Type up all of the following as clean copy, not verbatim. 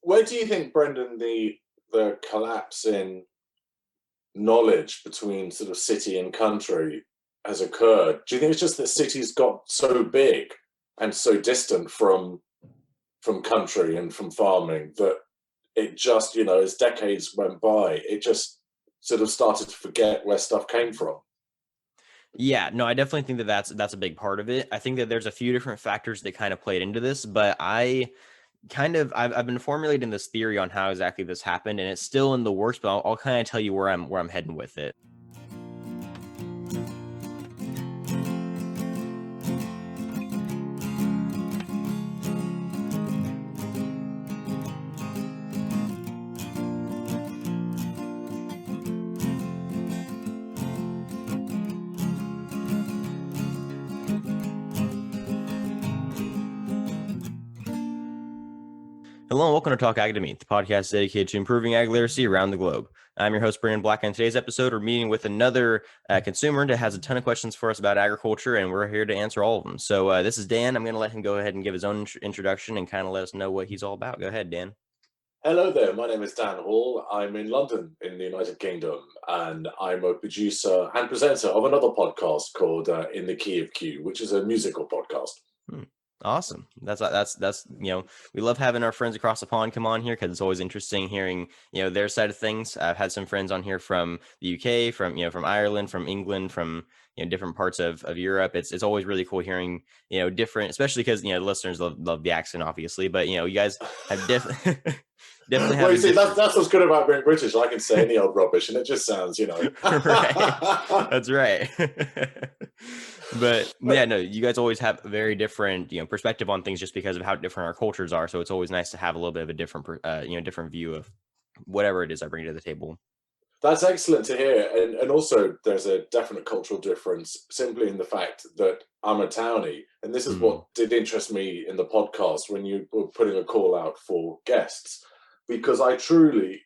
where do you think, Brendan, the collapse in knowledge between sort of city and country has occurred? Do you think it's just that cities got so big and so distant from country and from farming that it just, as decades went by, it just sort of started to forget where stuff came from? Yeah, no, I definitely think that that's a big part of it. I think that there's a few different factors that kind of played into this, but I've been formulating this theory on how exactly this happened, and it's still in the works. But I'll kind of tell you where I'm heading with it. Hello and welcome to Talk Academy, the podcast dedicated to improving ag literacy around the globe. I'm your host, Brandon Black, and today's episode, we're meeting with another consumer that has a ton of questions for us about agriculture, and we're here to answer all of them. So this is Dan. I'm going to let him go ahead and give his own introduction and kind of let us know what he's all about. Go ahead, Dan. Hello there, my name is Dan Hall. I'm in London in the United Kingdom, and I'm a producer and presenter of another podcast called In the Key of Q, which is a musical podcast. Awesome. That's we love having our friends across the pond come on here because it's always interesting hearing their side of things. I've had some friends on here from the UK, from Ireland, from England, from different parts of Europe. It's always really cool hearing different, especially because the listeners love the accent, obviously. But you guys have definitely definitely Well, you having see, different. that's what's good about being British. I can say any old rubbish, and it just sounds, Right. That's right. But yeah, But no, you guys always have a very different, perspective on things just because of how different our cultures are. So it's always nice to have a little bit of a different, different view of whatever it is I bring to the table. that's excellent to hear. And also, there's a definite cultural difference simply in the fact that I'm a townie. And this is Mm. what did interest me in the podcast when you were putting a call out for guests, because I truly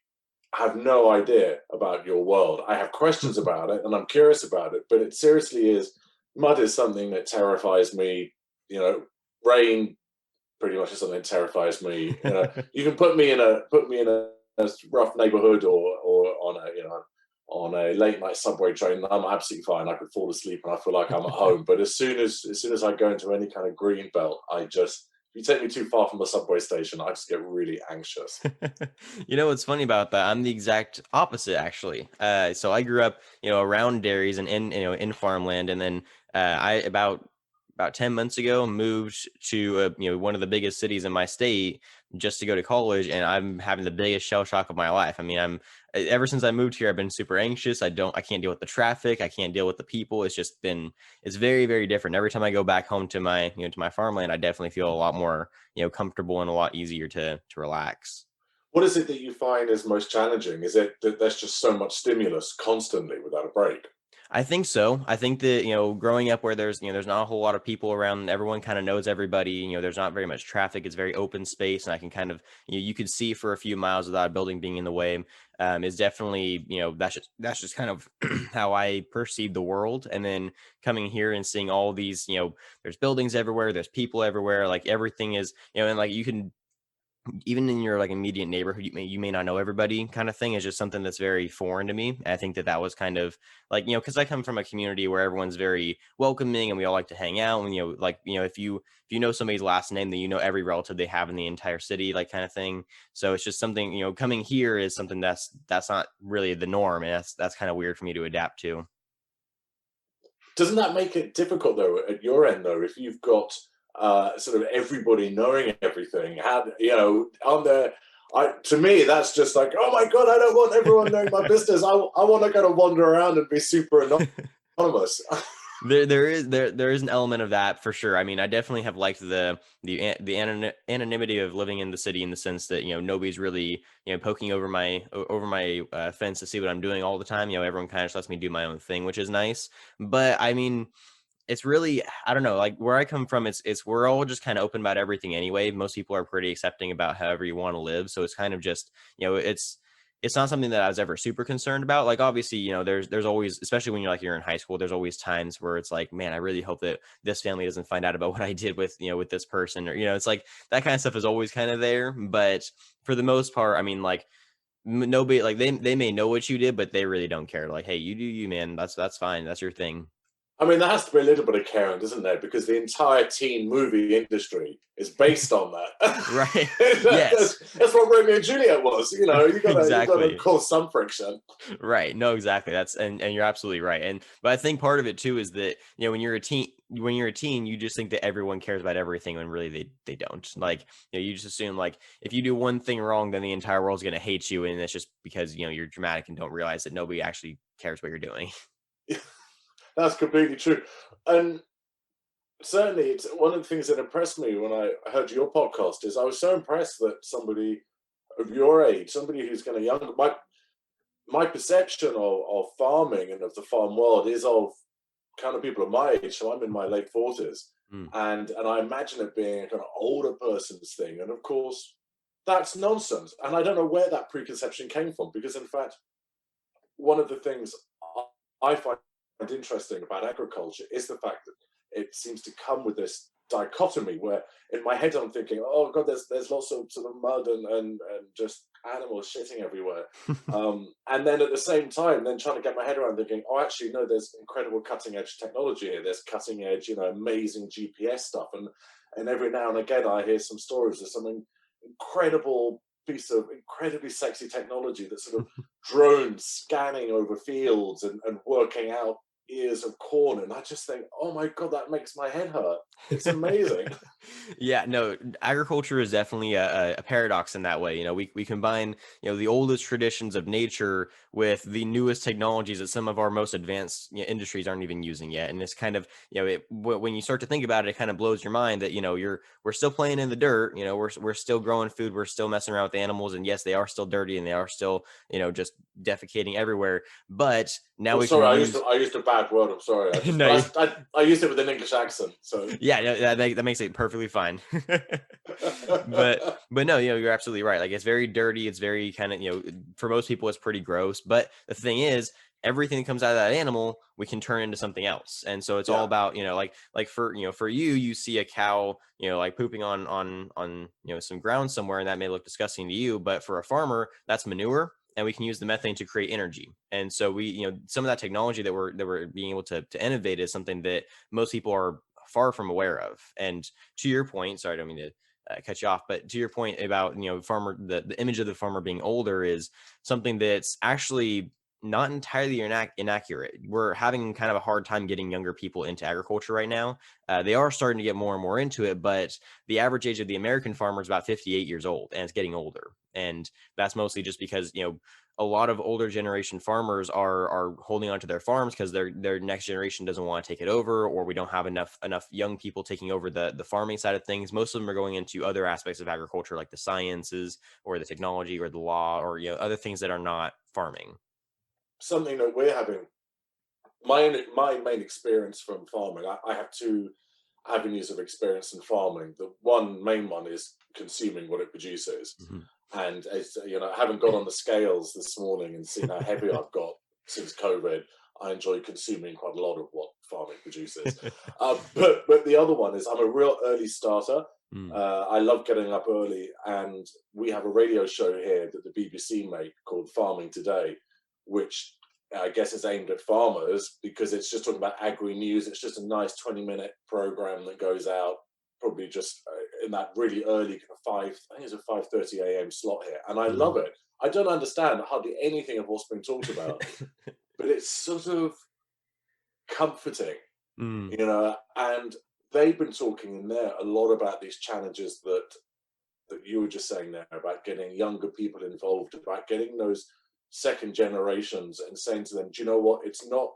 have no idea about your world. I have questions about it and I'm curious about it, but it seriously is, mud is something that terrifies me. You know, rain pretty much is something that terrifies me. You can put me in a rough neighborhood or on a late night subway train. I'm absolutely fine. I could fall asleep and I feel like I'm at home. But as soon as I go into any kind of green belt, if you take me too far from the subway station, I just get really anxious. What's funny about that? I'm the exact opposite, actually. So I grew up, around dairies and in farmland, and then I about 10 months ago moved to one of the biggest cities in my state just to go to college, and I'm having the biggest shell shock of my life. I mean, I'm ever since I moved here, I've been super anxious. I can't deal with the traffic. I can't deal with the people. It's very, very different. Every time I go back home to my farmland, I definitely feel a lot more, comfortable and a lot easier to relax. What is it that you find is most challenging? Is it that there's just so much stimulus constantly without a break? I think so. I think that, growing up where there's not a whole lot of people around, everyone kind of knows everybody, there's not very much traffic. It's very open space. And I can kind of, you could see for a few miles without a building being in the way. Is definitely, that's just kind of how I perceive the world. And then coming here and seeing all these, there's buildings everywhere, there's people everywhere, like everything is, and like you can even in your like immediate neighborhood, you may not know everybody kind of thing is just something that's very foreign to me. And I think that was kind of like, because I come from a community where everyone's very welcoming and we all like to hang out. And, if you know somebody's last name, then you know every relative they have in the entire city, like kind of thing. So it's just something, coming here is something that's not really the norm. And that's kind of weird for me to adapt to. Doesn't that make it difficult though at your end though, if you've got sort of everybody knowing everything? How on there? To me, that's just like, oh my god, I don't want everyone knowing my business. I want to kind of wander around and be super anonymous. There is an element of that for sure. I mean, I definitely have liked the anonymity of living in the city in the sense that nobody's really poking over my fence to see what I'm doing all the time. Everyone kind of just lets me do my own thing, which is nice. But I mean, it's really, I don't know, like where I come from, it's we're all just kind of open about everything anyway. Most people are pretty accepting about however you want to live, so it's kind of just it's it's not something that I was ever super concerned about. Like, obviously, there's always, especially when you're in high school, there's always times where it's like, man, I really hope that this family doesn't find out about what I did with, with this person, or, it's like that kind of stuff is always kind of there. But for the most part, I mean, like, nobody, like, they may know what you did, but they really don't care. Like, hey, you do you, man. That's fine. That's your thing. I mean, there has to be a little bit of caring, doesn't there? Because the entire teen movie industry is based on that. Right. Yes. That's what Romeo and Juliet was. You gotta Exactly. cause some friction. Right. No, exactly. That's and you're absolutely right. But I think part of it too is that, when you're a teen, you just think that everyone cares about everything when really they don't. Like, you just assume, like, if you do one thing wrong, then the entire world's gonna hate you. And it's just because, you're dramatic and don't realize that nobody actually cares what you're doing. That's completely true. And certainly, it's one of the things that impressed me when I heard your podcast is I was so impressed that somebody of your age, somebody who's kind of younger, my perception of farming and of the farm world is of kind of people of my age. So I'm in my late 40s, Mm. and I imagine it being a kind of older person's thing. And of course, that's nonsense. And I don't know where that preconception came from, because in fact, one of the things I find interesting about agriculture is the fact that it seems to come with this dichotomy where in my head I'm thinking, oh god, there's lots of sort of mud and just animals shitting everywhere. And then at the same time, then trying to get my head around thinking, oh, actually, no, there's incredible cutting edge technology here. There's cutting edge, amazing GPS stuff. And every now and again, I hear some stories of some incredible piece of incredibly sexy technology that's sort of drones scanning over fields and working out ears of corn. And I just think, oh my God, that makes my head hurt. It's amazing. Yeah, no, agriculture is definitely a paradox in that way. We combine, the oldest traditions of nature with the newest technologies that some of our most advanced, industries aren't even using yet. And it's kind of, when you start to think about it, it kind of blows your mind that, we're still playing in the dirt, we're still growing food, we're still messing around with animals. And yes, they are still dirty and they are still, just defecating everywhere. But now Oh, we sorry, can use, I used a bad word. I'm sorry. no, I used it with an English accent. So yeah, no, that makes it perfectly fine. But no, you're absolutely right. Like, it's very dirty. It's very kind of, for most people, it's pretty gross. But the thing is, everything that comes out of that animal, we can turn into something else. And so it's all yeah, about, like for you see a cow, like pooping on some ground somewhere, and that may look disgusting to you. But for a farmer, that's manure. And we can use the methane to create energy. And so some of that technology that we're being able to innovate is something that most people are far from aware of. And to your point, sorry, I don't mean to cut you off, but to your point about, farmer, the image of the farmer being older is something that's actually not entirely inaccurate. We're having kind of a hard time getting younger people into agriculture right now. They are starting to get more and more into it, but the average age of the American farmer is about 58 years old, and it's getting older. And that's mostly just because, a lot of older generation farmers are holding onto their farms because their next generation doesn't want to take it over, or we don't have enough young people taking over the farming side of things. Most of them are going into other aspects of agriculture, like the sciences or the technology or the law, or other things that are not farming. something that we're having. My main experience from farming. I have two avenues of experience in farming. The one main one is consuming what it produces. Mhm. And as I haven't got on the scales this morning and seen how heavy I've got since COVID. I enjoy consuming quite a lot of what farming produces. But the other one is I'm a real early starter. Mm. I love getting up early, and we have a radio show here that the BBC make called Farming Today, which I guess is aimed at farmers because it's just talking about agri news. It's just a nice 20-minute program that goes out probably just in that really early kind of I think it's a 5:30 a.m. slot here, and I love Mhm. it. I don't understand hardly anything of what's been talked about, but it's sort of comforting, Mm. and they've been talking in there a lot about these challenges that you were just saying there about getting younger people involved, about getting those second generations and saying to them, do you know what? It's not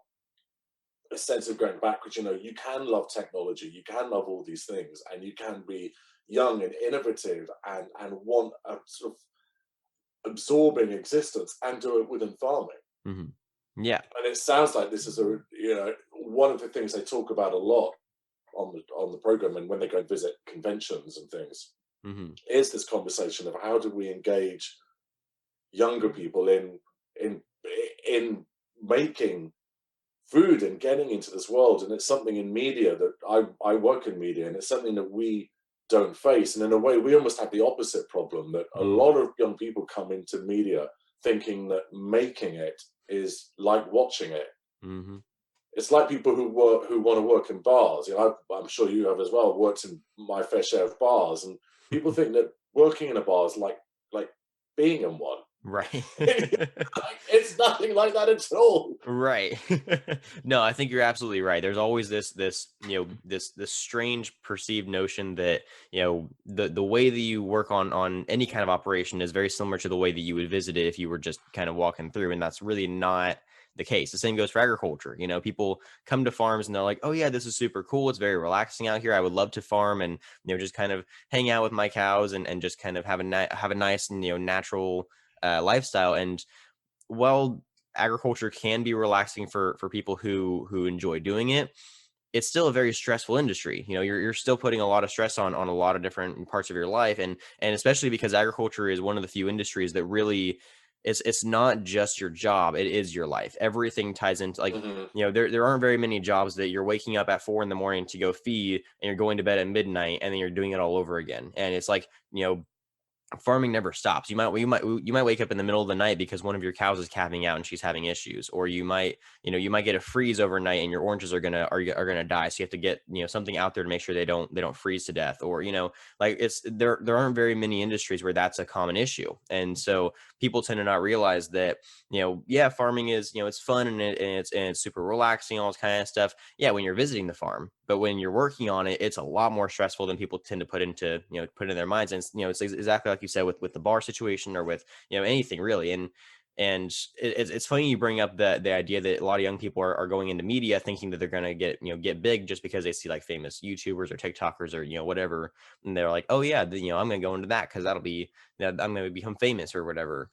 a sense of going backwards. You can love technology, you can love all these things, and you can be young and innovative and want a sort of absorbing existence and do it within farming. Mhm. Yeah. And it sounds like this is one of the things they talk about a lot on the program, and when they go and visit conventions and things, Mhm. is this conversation of how do we engage younger people in in making food and getting into this world. And it's something in media that I work in media, and it's something that we don't face. And in a way, we almost have the opposite problem, that a Mm, lot of young people come into media thinking that making it is like watching it. mhm. It's like people who want to work in bars. I'm sure you have as well. Worked in my fair share of bars, and people think that working in a bar is like being in one. Right. It's nothing like that at all. Right. No, I think you're absolutely right. There's always this strange perceived notion that, the way that you work on any kind of operation is very similar to the way that you would visit it if you were just kind of walking through, and that's really not the case. The same goes for agriculture. People come to farms and they're like, "Oh yeah, this is super cool. It's very relaxing out here. I would love to farm and, just kind of hang out with my cows and just kind of have a nice and, natural lifestyle." And while agriculture can be relaxing for people who enjoy doing it, it's still a very stressful industry. You're still putting a lot of stress on a lot of different parts of your life, and especially because agriculture is one of the few industries that really, it's not just your job, it is your life. Everything ties into, like, Mhm. there aren't very many jobs that you're waking up at 4 a.m. to go feed, and you're going to bed at midnight, and then you're doing it all over again. And it's like, farming never stops. You might wake up in the middle of the night because one of your cows is calving out and she's having issues, or you might get a freeze overnight and your oranges are gonna die. So you have to get, something out there to make sure they don't freeze to death, or, like, there aren't very many industries where that's a common issue. And so people tend to not realize that, yeah, farming is, it's fun, and it's super relaxing, all this kind of stuff. Yeah, when you're visiting the farm, but when you're working on it, it's a lot more stressful than people tend to put in their minds. And it's exactly like you said with the bar situation, or with, anything really. And it's funny you bring up the idea that a lot of young people are going into media thinking that they're going to get big just because they see like famous YouTubers or TikTokers or, whatever. And they're like, oh yeah, I'm going to go into that because that'll be, I'm going to become famous or whatever.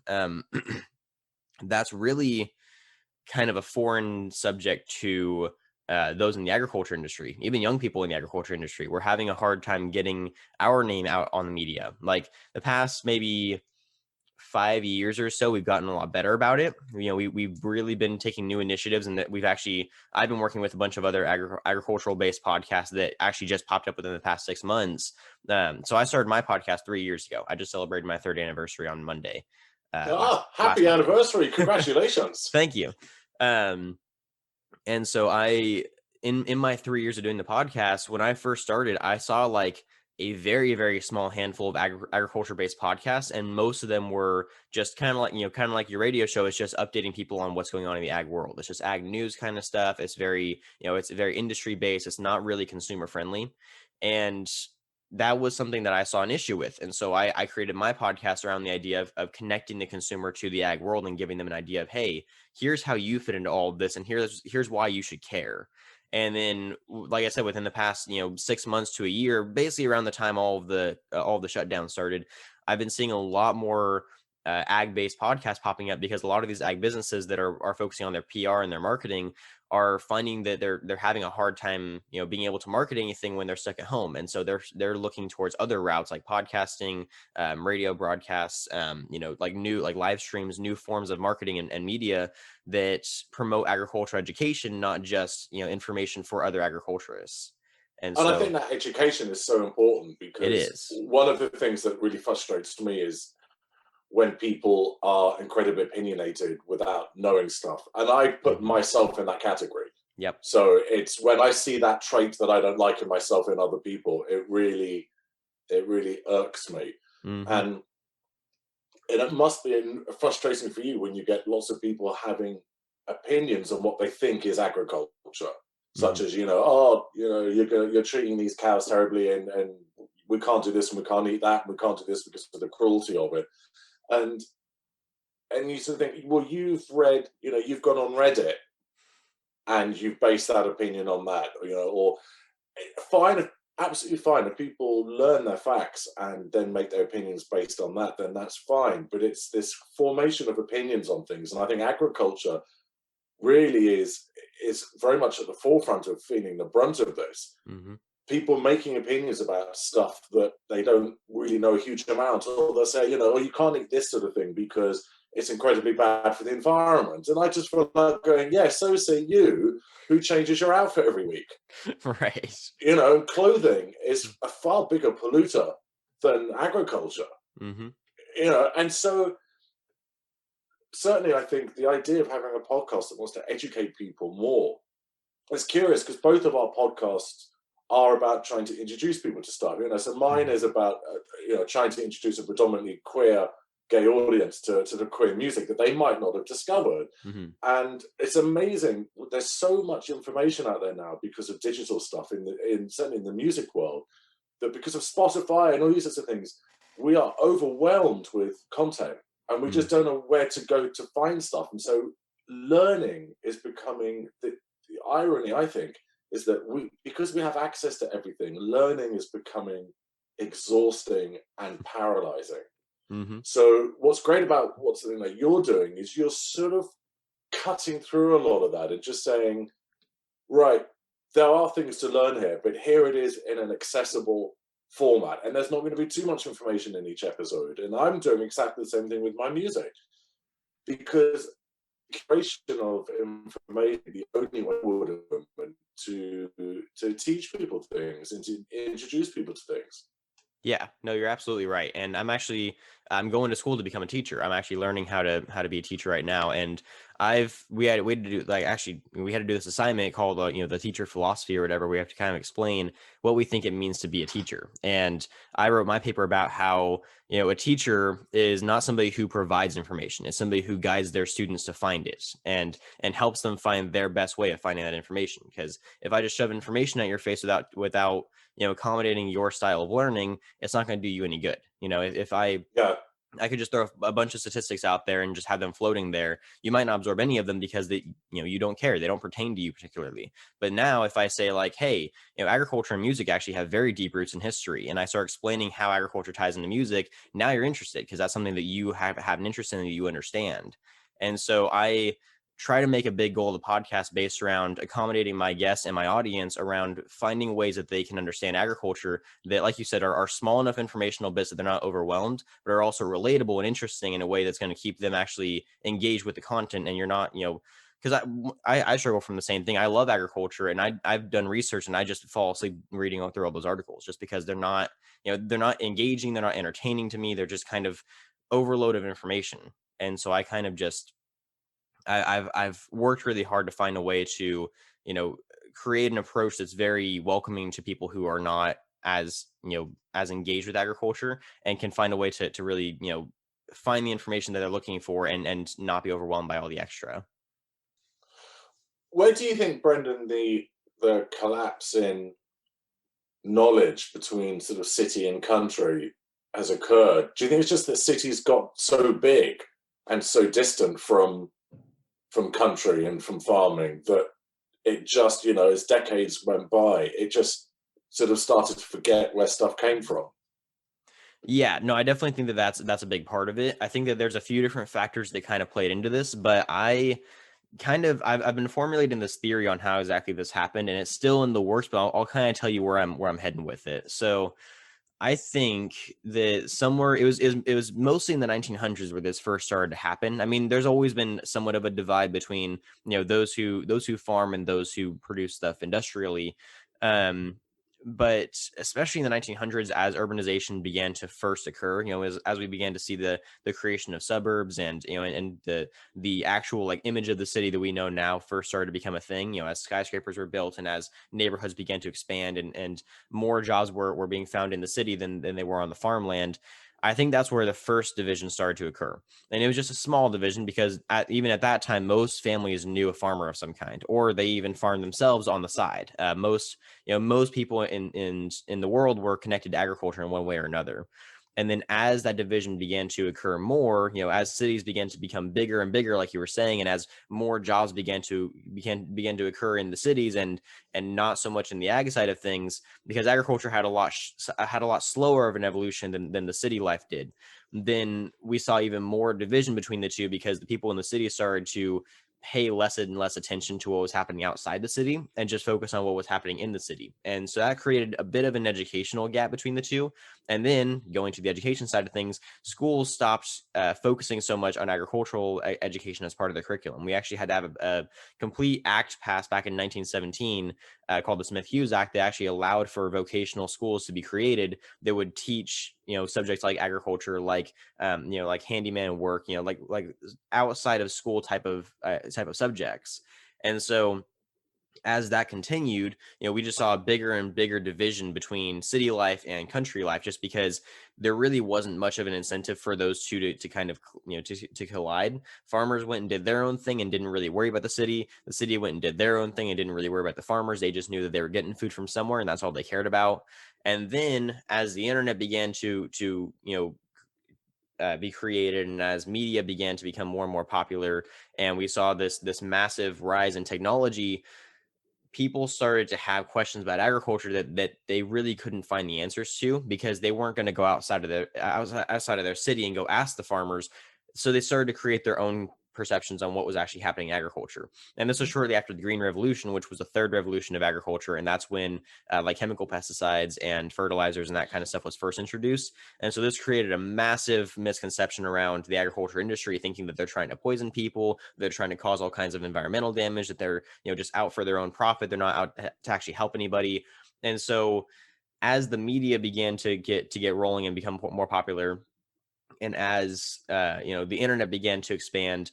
That's really kind of a foreign subject to those in the agriculture industry. Even young people in the agriculture industry, we're having a hard time getting our name out on the media. Like the past maybe 5 years or so, we've gotten a lot better about it. We've really been taking new initiatives, and that I've been working with a bunch of other agricultural based podcasts that actually just popped up within the past 6 months. So I started my podcast 3 years ago. I just celebrated my third anniversary on Monday, last Happy Monday. anniversary! Congratulations. Thank you. Um, and so in my 3 years of doing the podcast, when I first started, I saw like a very, very small handful of agriculture based podcasts. And most of them were just kind of like your radio show. It's just updating people on what's going on in the ag world. It's just ag news kind of stuff. It's very industry based. It's not really consumer friendly. And that was something that I saw an issue with. And so I created my podcast around the idea of connecting the consumer to the ag world and giving them an idea of, hey, here's how you fit into all of this, and here's why you should care. And then, like I said, within the past 6 months to a year, basically around the time all of the shutdown started, I've been seeing a lot more ag based podcasts popping up, because a lot of these ag businesses that are focusing on their PR and their marketing are finding that they're having a hard time being able to market anything when they're stuck at home. And so they're looking towards other routes like podcasting, radio broadcasts, like live streams, new forms of marketing and media that promote agricultural education, not just information for other agriculturists. And And I think so that education is so important, it because is. one of the things that really frustrates me is when people are incredibly opinionated without knowing stuff. And I put Hmm. myself in that category. Yep. So it's when I see that trait that I don't like in myself in other people, it really irks me. Hmm. And it must be frustrating for you when you get lots of people having opinions on what they think is agriculture, such Hmm. as, you're treating these cows terribly, and we can't do this and we can't eat that and we can't do this because of the cruelty of it. And you sort of think, well, you've gone on Reddit and you've based that opinion on that, or fine, absolutely fine. If people learn their facts and then make their opinions based on that, then that's fine. But it's this formation of opinions on things, and I think agriculture really is very much at the forefront of feeling the brunt of this. Hmm. People making opinions about stuff that they don't really know a huge amount, or they'll say, oh, you can't eat this sort of thing because it's incredibly bad for the environment. And I just feel like going, yeah, so say you, who changes your outfit every week. Right. Clothing is a far bigger polluter than agriculture. Mm-hmm. And so certainly I think the idea of having a podcast that wants to educate people more, it's curious because both of our podcasts are about trying to introduce people to stuff. So mine is about trying to introduce a predominantly queer gay audience to the queer music that they might not have discovered. Mm-hmm. And it's amazing. There's so much information out there now because of digital stuff certainly in the music world, that because of Spotify and all these sorts of things, we are overwhelmed with content and we just don't know where to go to find stuff. And so learning is becoming the irony, I think, is that because we have access to everything, learning is becoming exhausting and paralyzing. Mm-hmm. So what's great about what's something that you're doing is you're sort of cutting through a lot of that and just saying, right, there are things to learn here, but here it is in an accessible format. And there's not going to be too much information in each episode. And I'm doing exactly the same thing with my music, because creation of information, the only way forward to teach people things and to introduce people to things. Yeah, no, you're absolutely right. And I'm going to school to become a teacher. I'm actually learning how to be a teacher right now. And we had to do we had to do this assignment called the teacher philosophy or whatever. We have to kind of explain what we think it means to be a teacher. And I wrote my paper about how a teacher is not somebody who provides information. It's somebody who guides their students to find it and helps them find their best way of finding that information. Because if I just shove information at your face without accommodating your style of learning, it's not going to do you any good. If I could just throw a bunch of statistics out there and just have them floating there, you might not absorb any of them because you don't care. They don't pertain to you particularly. But now if I say like, hey, agriculture and music actually have very deep roots in history, and I start explaining how agriculture ties into music, now you're interested because that's something that you have an interest in, that you understand. And so I try to make a big goal of the podcast based around accommodating my guests and my audience around finding ways that they can understand agriculture that, like you said, are small enough informational bits that they're not overwhelmed, but are also relatable and interesting in a way that's going to keep them actually engaged with the content. And you're not, because I struggle from the same thing. I love agriculture and I've done research and I just fall asleep reading through all those articles just because they're not engaging, they're not entertaining to me. They're just kind of overload of information. And so I kind of just I've worked really hard to find a way to, create an approach that's very welcoming to people who are not as engaged with agriculture, and can find a way to really, find the information that they're looking for and not be overwhelmed by all the extra. Where do you think, Brendan, the collapse in knowledge between sort of city and country has occurred? Do you think it's just that cities got so big and so distant from country and from farming that it just, as decades went by, it just sort of started to forget where stuff came from? Yeah, no, I definitely think that that's a big part of it. I think that there's a few different factors that kind of played into this, but I've been formulating this theory on how exactly this happened, and it's still in the works, but I'll kind of tell you where I'm heading with it. So I think that somewhere it was mostly in the 1900s where this first started to happen. I mean, there's always been somewhat of a divide between those who farm and those who produce stuff industrially. Um, but especially in the 1900s, as urbanization began to first occur, as we began to see the creation of suburbs and and the actual like image of the city that we know now first started to become a thing. As skyscrapers were built and as neighborhoods began to expand and more jobs were being found in the city than they were on the farmland. I think that's where the first division started to occur. And it was just a small division because even at that time, most families knew a farmer of some kind, or they even farmed themselves on the side. Most people in the world were connected to agriculture in one way or another. And then as that division began to occur more, as cities began to become bigger and bigger, like you were saying, and as more jobs began to occur in the cities and not so much in the ag side of things, because agriculture had a lot slower of an evolution than the city life did. Then we saw even more division between the two because the people in the city started to pay less and less attention to what was happening outside the city and just focus on what was happening in the city. And so that created a bit of an educational gap between the two. And then going to the education side of things, schools stopped focusing so much on agricultural education as part of the curriculum. We actually had to have a complete act passed back in 1917 called the Smith-Hughes Act that actually allowed for vocational schools to be created that would teach, subjects like agriculture, like, like handyman work, like outside of school type of subjects. And so as that continued, we just saw a bigger and bigger division between city life and country life, just because there really wasn't much of an incentive for those two to kind of, to collide. Farmers went and did their own thing and didn't really worry about the city. The city went and did their own thing and didn't really worry about the farmers. They just knew that they were getting food from somewhere, and that's all they cared about. And then as the internet began to be created, and as media began to become more and more popular, and we saw this massive rise in technology, people started to have questions about agriculture that they really couldn't find the answers to, because they weren't going to go outside of their city and go ask the farmers. So they started to create their own perceptions on what was actually happening in agriculture. And this was shortly after the Green Revolution, which was the third revolution of agriculture. And that's when like chemical pesticides and fertilizers and that kind of stuff was first introduced. And so this created a massive misconception around the agriculture industry, thinking that they're trying to poison people, they're trying to cause all kinds of environmental damage, that they're, just out for their own profit. They're not out to actually help anybody. And so as the media began to get rolling and become more popular, and as the internet began to expand,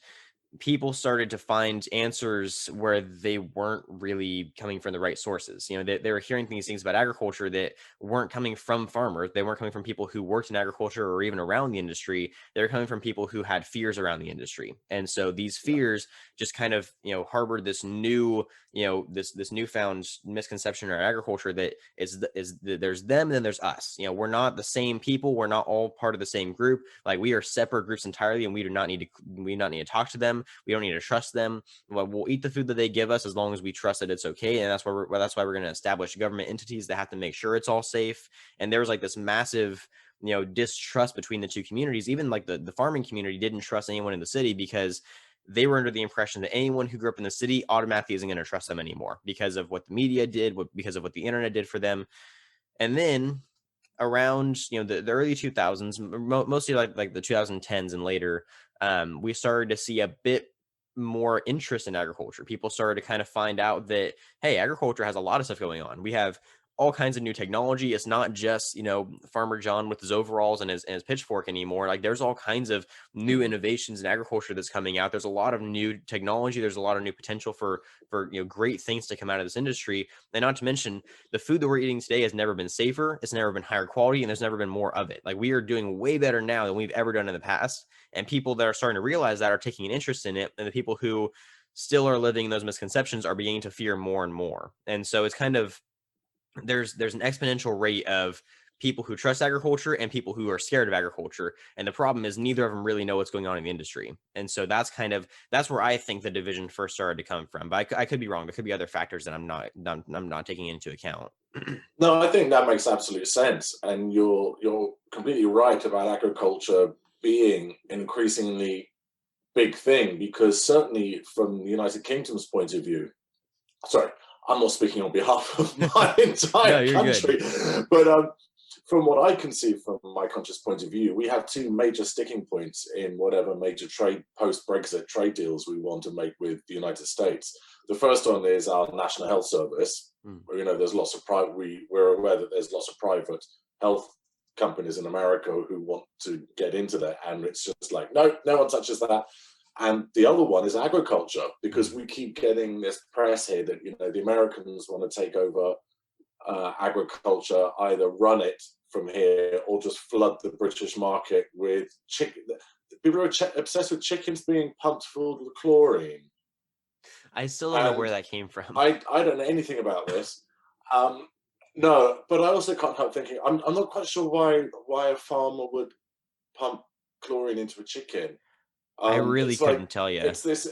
people started to find answers where they weren't really coming from the right sources. They were hearing these things about agriculture that weren't coming from farmers. They weren't coming from people who worked in agriculture or even around the industry. They were coming from people who had fears around the industry. And so these fears just kind of, harbored this new, this newfound misconception in our agriculture that there's them and then there's us. We're not the same people. We're not all part of the same group. Like, we are separate groups entirely, and we do not need to talk to them. We don't need to trust them. We'll eat the food that they give us as long as we trust that it's okay. And that's why we're going to establish government entities that have to make sure it's all safe. And there was like this massive, distrust between the two communities. Even like the farming community didn't trust anyone in the city, because they were under the impression that anyone who grew up in the city automatically isn't going to trust them anymore, because of what the media did, because of what the internet did for them. And then around the early 2000s, mostly like the 2010s and later, we started to see a bit more interest in agriculture. People started to kind of find out that, hey, agriculture has a lot of stuff going on. We have all kinds of new technology. It's not just, Farmer John with his overalls and his pitchfork anymore. Like, there's all kinds of new innovations in agriculture that's coming out. There's a lot of new technology. There's a lot of new potential for great things to come out of this industry. And not to mention, the food that we're eating today has never been safer. It's never been higher quality, and there's never been more of it. Like, we are doing way better now than we've ever done in the past. And people that are starting to realize that are taking an interest in it. And the people who still are living in those misconceptions are beginning to fear more and more. And so it's kind of, there's an exponential rate of people who trust agriculture and people who are scared of agriculture. And the problem is neither of them really know what's going on in the industry. And so that's where I think the division first started to come from. But I could be wrong. There could be other factors that I'm not taking into account. No, I think that makes absolute sense. And you're completely right about agriculture being an increasingly big thing, because certainly from the United Kingdom's point of view, sorry, I'm not speaking on behalf of my entire country, but from what I can see from my country's point of view, we have two major sticking points in whatever major post-Brexit trade deals we want to make with the United States. The first one is our National Health Service. There's lots of we're aware that there's lots of private health companies in America who want to get into that, and it's just like, no one touches that. And the other one is agriculture, because we keep getting this press here that, the Americans want to take over agriculture, either run it from here or just flood the British market with chicken. People are obsessed with chickens being pumped full of chlorine. I still don't know where that came from. I don't know anything about this. No, but I also can't help thinking, I'm not quite sure why a farmer would pump chlorine into a chicken. I really couldn't tell you. It's this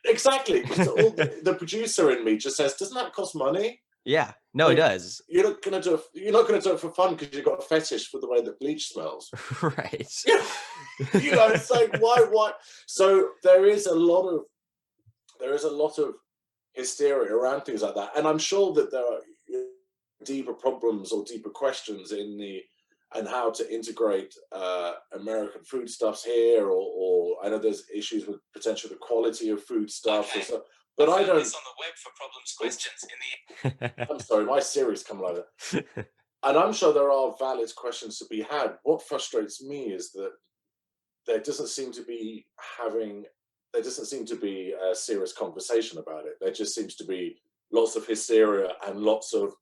exactly. The producer in me just says, "Doesn't that cost money?" Yeah, no, it does. You're not gonna do it for fun because you've got a fetish for the way that bleach smells, right? It's like why? So there is a lot of there is a lot of hysteria around things like that, and I'm sure that there are deeper problems or deeper questions in the and how to integrate American foodstuffs here, or I know there's issues with potential the quality of foodstuffs or so. But I don't. This on the web for problems questions in the. I'm sorry, my Siri's come like that. And I'm sure there are valid questions to be had. What frustrates me is that there doesn't seem to be there doesn't seem to be a serious conversation about it. There just seems to be lots of hysteria and lots of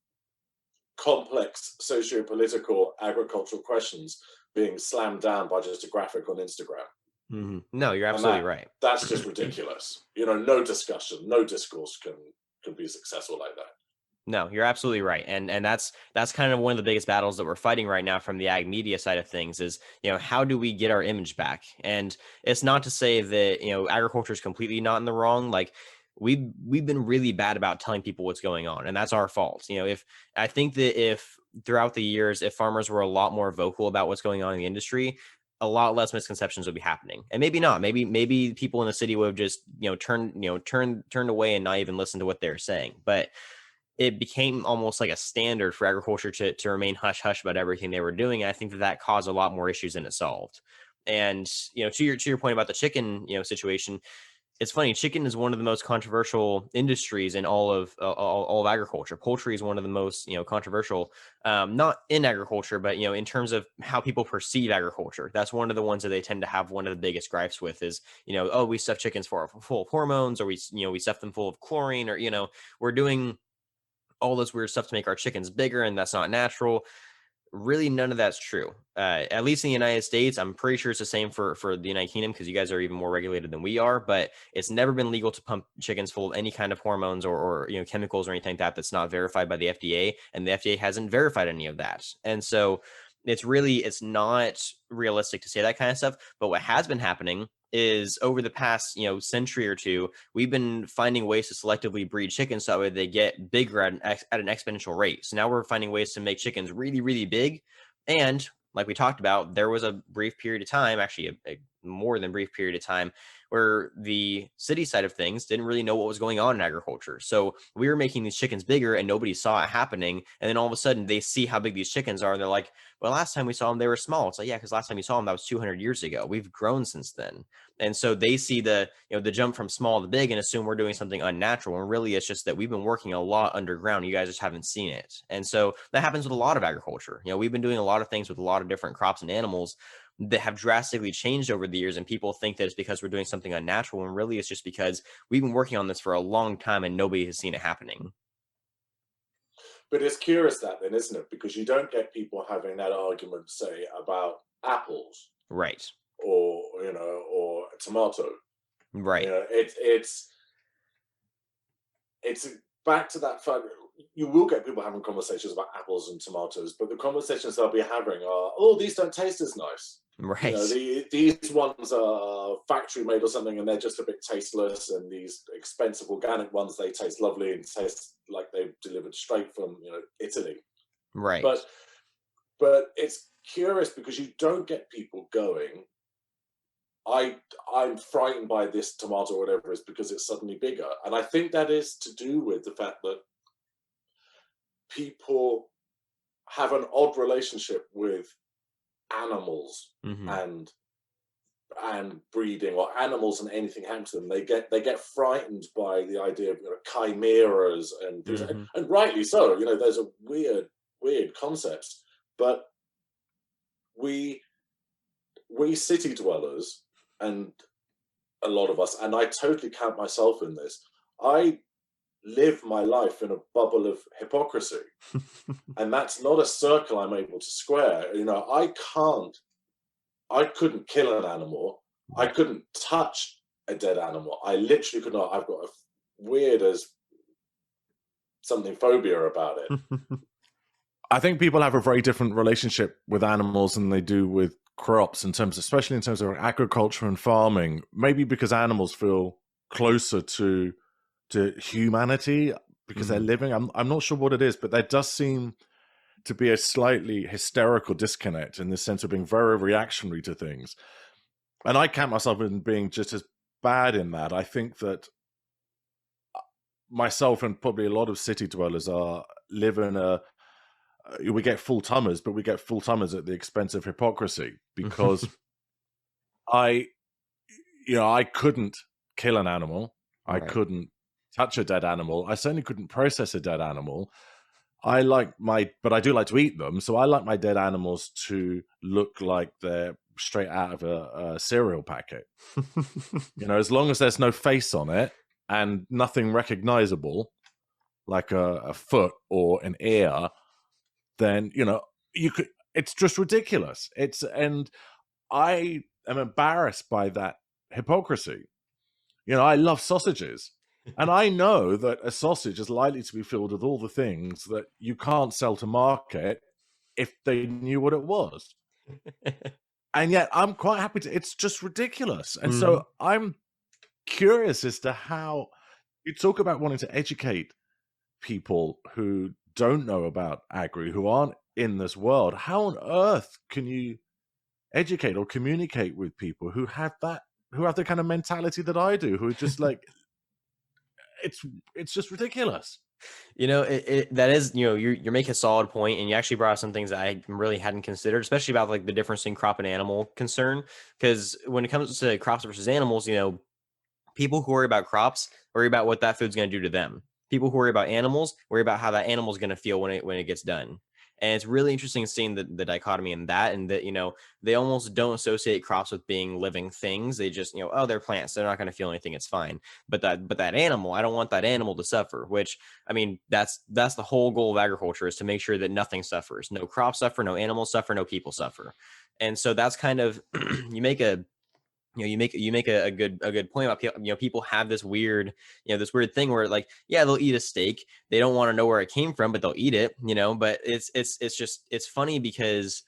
complex socio-political agricultural questions being slammed down by just a graphic on Instagram. Mm-hmm. No, you're absolutely right. That's just ridiculous. No discussion, no discourse can be successful like that. No, you're absolutely right. And that's kind of one of the biggest battles that we're fighting right now from the ag media side of things is, how do we get our image back? And it's not to say that, agriculture is completely not in the wrong. Like we've been really bad about telling people what's going on, and that's our fault. I think that if throughout the years, if farmers were a lot more vocal about what's going on in the industry, a lot less misconceptions would be happening. And maybe not. Maybe people in the city would have just, turned away and not even listen to what they're saying. But it became almost like a standard for agriculture to remain hush hush about everything they were doing. And I think that caused a lot more issues than it solved. And, to your point about the chicken, situation, it's funny. Chicken is one of the most controversial industries in all of agriculture. Poultry is one of the most, controversial, not in agriculture, but, in terms of how people perceive agriculture. That's one of the ones that they tend to have one of the biggest gripes with is, oh, we stuff chickens full of hormones, or we stuff them full of chlorine, or, we're doing all this weird stuff to make our chickens bigger, and that's not natural. Really, none of that's true. At least in the United States, I'm pretty sure it's the same for the United Kingdom, because you guys are even more regulated than we are. But it's never been legal to pump chickens full of any kind of hormones or chemicals or anything like that that's not verified by the FDA, and the FDA hasn't verified any of that. And so it's not realistic to say that kind of stuff. But what has been happening is over the past century or two, we've been finding ways to selectively breed chickens so that way they get bigger at an exponential rate. So now we're finding ways to make chickens really, really big. And like we talked about, there was a brief period of time, actually a more than brief period of time, where the city side of things didn't really know what was going on in agriculture. So we were making these chickens bigger and nobody saw it happening. And then all of a sudden they see how big these chickens are. And they're like, well, last time we saw them, they were small. It's like, yeah, because last time you saw them, that was 200 years ago. We've grown since then. And so they see the jump from small to big and assume we're doing something unnatural. And really, it's just that we've been working a lot underground. You guys just haven't seen it. And so that happens with a lot of agriculture. We've been doing a lot of things with a lot of different crops and animals that have drastically changed over the years. And people think that it's because we're doing something unnatural. And really, it's just because we've been working on this for a long time and nobody has seen it happening. But it's curious that then, isn't it? Because you don't get people having that argument, say, about apples. Right. Or tomato. Right. It's back to that fact. You will get people having conversations about apples and tomatoes, but the conversations they'll be having are, oh, these don't taste as nice. Right. These ones are factory made or something, and they're just a bit tasteless. And these expensive organic ones, they taste lovely and taste like they've delivered straight from Italy. Right. But it's curious because you don't get people going, I'm frightened by this tomato or whatever it is because it's suddenly bigger. And I think that is to do with the fact that people have an odd relationship with animals and breeding, or animals and anything happens to them. They get frightened by the idea of chimeras and things, and rightly so. There's a weird concepts, but we city dwellers, and a lot of us, and I totally count myself in this, I live my life in a bubble of hypocrisy. And that's not a circle I'm able to square. I couldn't kill an animal. I couldn't touch a dead animal. I literally could not. I've got a weird as something phobia about it. I think people have a very different relationship with animals than they do with crops, especially in terms of agriculture and farming. Maybe because animals feel closer to humanity because they're living. I'm not sure what it is, but there does seem to be a slightly hysterical disconnect in the sense of being very reactionary to things. And I count myself in being just as bad in that. I think that myself and probably a lot of city dwellers live in we get full tummers, but we get full tummers at the expense of hypocrisy, because I couldn't kill an animal. I Right. couldn't touch a dead animal. I certainly couldn't process a dead animal. But I do like to eat them. So I like my dead animals to look like they're straight out of a cereal packet. As long as there's no face on it and nothing recognizable, like a foot or an ear, then you could. It's just ridiculous. And I am embarrassed by that hypocrisy. I love sausages. And I know that a sausage is likely to be filled with all the things that you can't sell to market if they knew what it was. And yet I'm quite happy to. It's just ridiculous. And so I'm curious as to how you talk about wanting to educate people who don't know about agri, who aren't in this world. How on earth can you educate or communicate with people who have the kind of mentality that I do, who are just like, it's just ridiculous. That is, you're making a solid point, and you actually brought up some things that I really hadn't considered, especially about like the difference in crop and animal concern. Because when it comes to crops versus animals, people who worry about crops worry about what that food's going to do to them. People who worry about animals worry about how that animal's going to feel when it gets done. And it's really interesting seeing the dichotomy in that, and that, they almost don't associate crops with being living things. They just, oh, they're plants. They're not going to feel anything. It's fine. But that animal, I don't want that animal to suffer, which, I mean, that's the whole goal of agriculture, is to make sure that nothing suffers. No crops suffer, no animals suffer, no people suffer. And so that's kind of, you make a good point about people. People have this weird thing where, like, yeah, they'll eat a steak. They don't want to know where it came from, but they'll eat it, but it's funny, because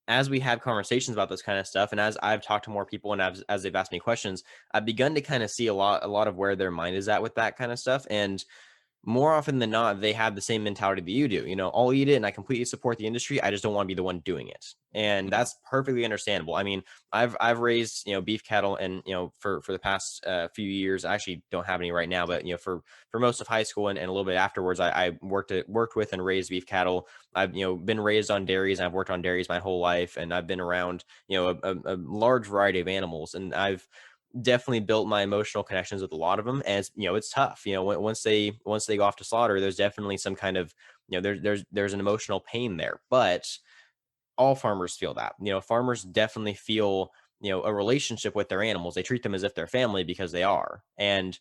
as we have conversations about this kind of stuff, and as I've talked to more people, and as they've asked me questions, I've begun to kind of see a lot of where their mind is at with that kind of stuff. And more often than not, they have the same mentality that you do. I'll eat it and I completely support the industry. I just don't want to be the one doing it. And that's perfectly understandable. I mean, I've raised, beef cattle, and, for the past few years. I actually don't have any right now, but, for most of high school and a little bit afterwards, I worked with and raised beef cattle. I've, been raised on dairies, and I've worked on dairies my whole life. And I've been around, a large variety of animals, and I've definitely built my emotional connections with a lot of them. And it's tough, once they go off to slaughter, there's definitely some kind of, there's an emotional pain there. But all farmers feel that. Farmers definitely feel, a relationship with their animals. They treat them as if they're family, because they are. And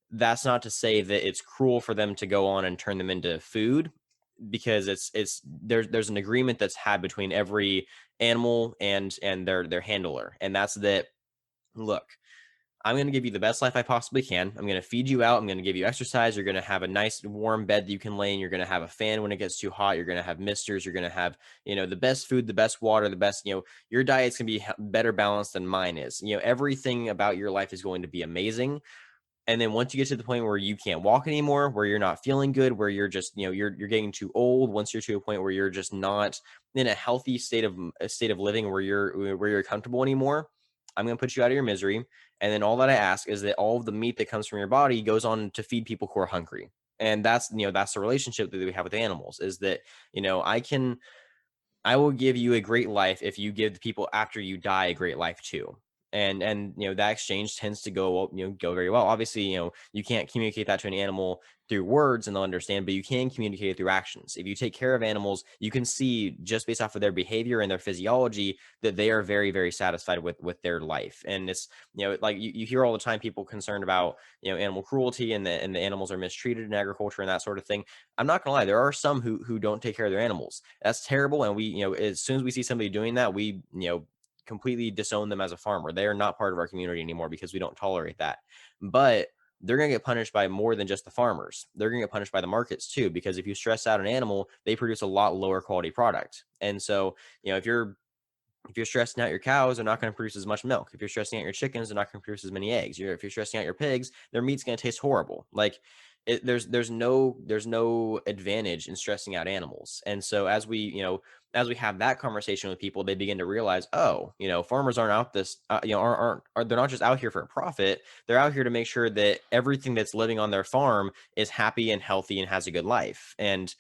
that's not to say that it's cruel for them to go on and turn them into food, because there's an agreement that's had between every animal and their handler. And that's that, look, I'm going to give you the best life I possibly can. I'm going to feed you out. I'm going to give you exercise. You're going to have a nice warm bed that you can lay in. You're going to have a fan when it gets too hot. You're going to have misters. You're going to have, the best food, the best water, the best, your diet's going to be better balanced than mine is. Everything about your life is going to be amazing. And then once you get to the point where you can't walk anymore, where you're not feeling good, where you're just, you're getting too old, once you're to a point where you're just not in a healthy state of living, where you're comfortable anymore, I'm going to put you out of your misery. And then all that I ask is that all of the meat that comes from your body goes on to feed people who are hungry. And that's the relationship that we have with animals, is that, I will give you a great life if you give the people after you die a great life too. And that exchange tends to go very well. Obviously, you can't communicate that to an animal through words and they'll understand, but you can communicate it through actions. If you take care of animals, you can see just based off of their behavior and their physiology that they are very, very satisfied with their life. And it's, like you hear all the time people concerned about, animal cruelty and the animals are mistreated in agriculture and that sort of thing. I'm not gonna lie, there are some who don't take care of their animals. That's terrible. And we, as soon as we see somebody doing that, we, completely disown them as a farmer. They are not part of our community anymore, because we don't tolerate that. But they're going to get punished by more than just the farmers. They're going to get punished by the markets too, because if you stress out an animal, they produce a lot lower quality product. And so, if you're stressing out your cows, they're not going to produce as much milk. If you're stressing out your chickens, they're not going to produce as many eggs. If you're stressing out your pigs, their meat's going to taste horrible. Like, there's no advantage in stressing out animals. And so as we have that conversation with people, they begin to realize, oh, farmers aren't out this, they're not just out here for a profit. They're out here to make sure that everything that's living on their farm is happy and healthy and has a good life. And,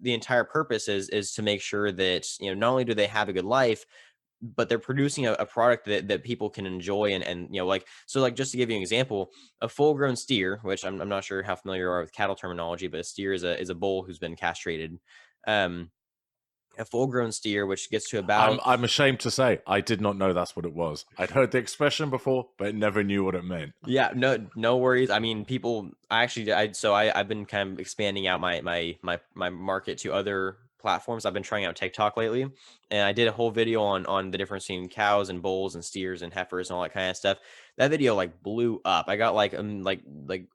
the entire purpose is to make sure that, not only do they have a good life, but they're producing a product that people can enjoy. And like just to give you an example, a full grown steer, which I'm not sure how familiar you are with cattle terminology, but a steer is a bull who's been castrated. A full grown steer, which gets to about, I'm ashamed to say I did not know that's what it was. I'd heard the expression before, but never knew what it meant. yeah, no worries. I mean, I've been kind of expanding out my market to other platforms. I've been trying out TikTok lately, and I did a whole video on the difference between cows and bulls and steers and heifers and all that kind of stuff. That video like blew up. I got like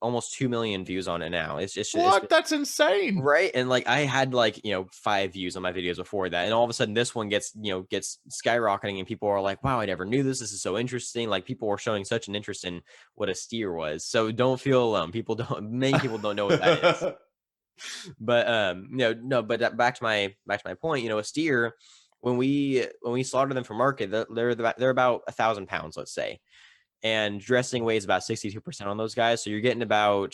almost 2 million views on it now. What? That's insane. Right. And like I had 5 views on my videos before that. And all of a sudden this one gets skyrocketing, and people are like, wow, I never knew this. This is so interesting. Like people were showing such an interest in what a steer was. So don't feel alone. Many people don't know what that is. But but back to my point, a steer, when we slaughter them for market, they're about 1,000 pounds, let's say. And dressing weighs about 62% on those guys. So you're getting about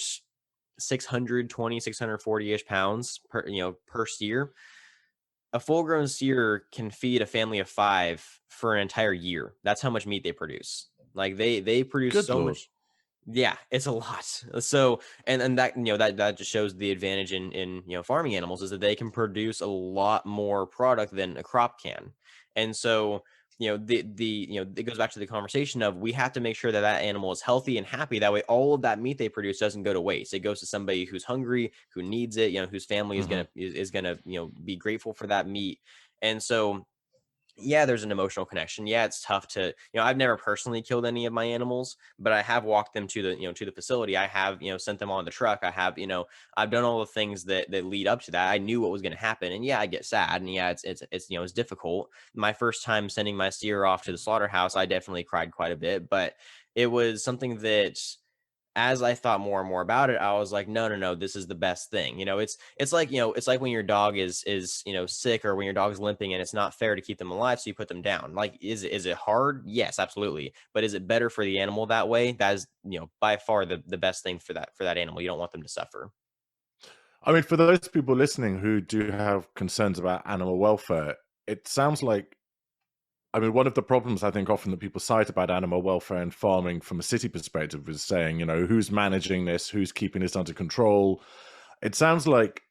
640-ish pounds per steer. A full grown steer can feed a family of 5 for an entire year. That's how much meat they produce. Like they produce Good so Lord. much. Yeah, it's a lot. So, and that, that just shows the advantage in farming animals is that they can produce a lot more product than a crop can. And so, it goes back to the conversation of, we have to make sure that animal is healthy and happy. That way, all of that meat they produce doesn't go to waste. It goes to somebody who's hungry, who needs it, whose family is gonna be grateful for that meat. And so, yeah, there's an emotional connection. Yeah, it's tough to, I've never personally killed any of my animals, but I have walked them to the facility. I have, sent them on the truck. I have, I've done all the things that lead up to that. I knew what was going to happen. And yeah, I get sad. And yeah, it's difficult. My first time sending my steer off to the slaughterhouse, I definitely cried quite a bit, but it was something that, as I thought more and more about it, I was like, no, this is the best thing. It's like when your dog is sick, or when your dog's limping, and it's not fair to keep them alive, so you put them down. Like, is it hard? Yes, absolutely. But is it better for the animal that way? That is, by far the best thing for that animal. You don't want them to suffer. I mean, for those people listening who do have concerns about animal welfare, it sounds like, I mean, one of the problems I think often that people cite about animal welfare and farming from a city perspective is saying, who's managing this, who's keeping this under control. It sounds like,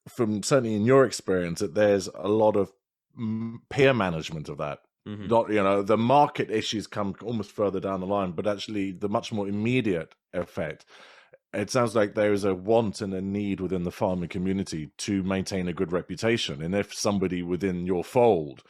from certainly in your experience, that there's a lot of peer management of that. Not, the market issues come almost further down the line, but actually the much more immediate effect. It sounds like there is a want and a need within the farming community to maintain a good reputation. And if somebody within your fold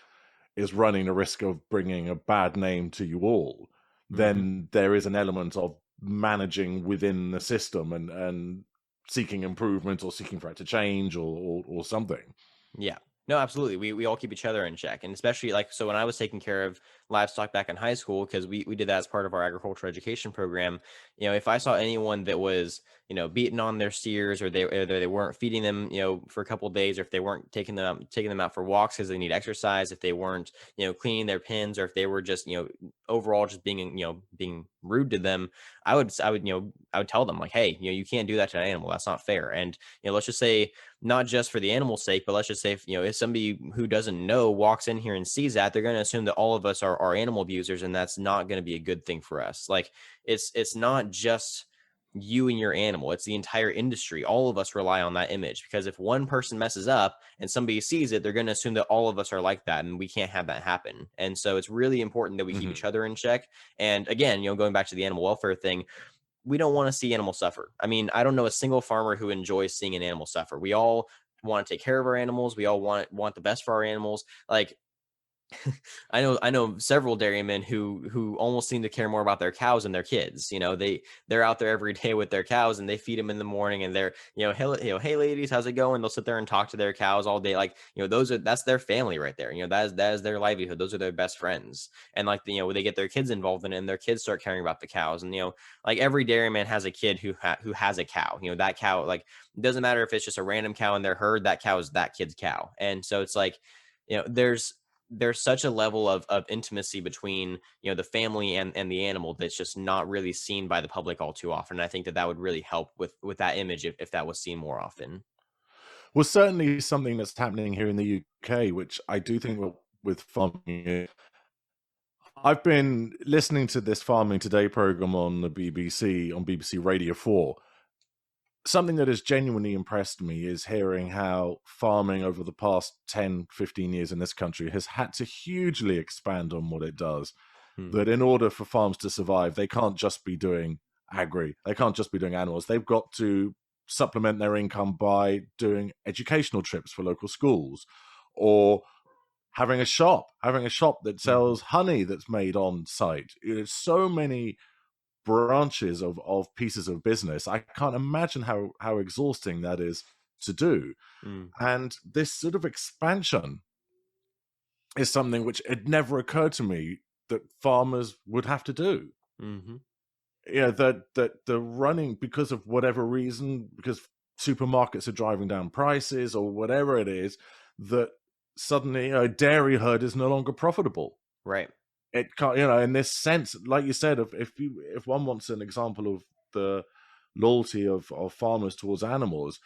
is running the risk of bringing a bad name to you all, then there is an element of managing within the system and seeking improvement, or seeking for it to change, or something. Yeah. No, absolutely. We all keep each other in check. And especially so when I was taking care of livestock back in high school, because we did that as part of our agricultural education program, if I saw anyone that was, beating on their steers, or they weren't feeding them, for a couple of days, or if they weren't taking them out for walks because they need exercise, if they weren't, cleaning their pens, or if they were just, overall just being rude to them, I would tell them, like, hey, you can't do that to an animal. That's not fair. And, let's just say, not just for the animal's sake, but let's just say, if somebody who doesn't know walks in here and sees that, they're going to assume that all of us are animal abusers, and that's not going to be a good thing for us. Like, it's not just you and your animal, it's the entire industry. All of us rely on that image, because if one person messes up and somebody sees it, they're going to assume that all of us are like that, and we can't have that happen. And so it's really important that we keep each other in check. And again, going back to the animal welfare thing, we don't want to see animals suffer. I mean, I don't know a single farmer who enjoys seeing an animal suffer. We all want to take care of our animals. We all want the best for our animals. Like, I know several dairymen who almost seem to care more about their cows than their kids. You know, they're out there every day with their cows and they feed them in the morning and they're, hey ladies, how's it going? They'll sit there and talk to their cows all day. Like, that's their family right there. That is their livelihood. Those are their best friends. And like, they get their kids involved in it and their kids start caring about the cows. And, like every dairyman has a kid who has a cow. That cow, like, it doesn't matter if it's just a random cow in their herd, that cow is that kid's cow. And so it's like, there's such a level of intimacy between the family and the animal that's just not really seen by the public all too often. And I think that would really help with that image if that was seen more often. Well, certainly something that's happening here in the UK, which I do think with farming. I've been listening to this Farming Today program on the BBC, on BBC Radio 4. Something that has genuinely impressed me is hearing how farming over the past 10, 15 years in this country has had to hugely expand on what it does. That in order for farms to survive, they can't just be doing agri. They can't just be doing animals. They've got to supplement their income by doing educational trips for local schools, or having a shop that sells honey that's made on site. There's so many branches of pieces of business. I can't imagine how exhausting that is to do. And this sort of expansion is something which it never occurred to me that farmers would have to do. That the running, because of whatever reason, because supermarkets are driving down prices or whatever it is, that suddenly a dairy herd is no longer profitable. Right. It can't, in this sense, like you said, if one wants an example of the loyalty of farmers towards animals,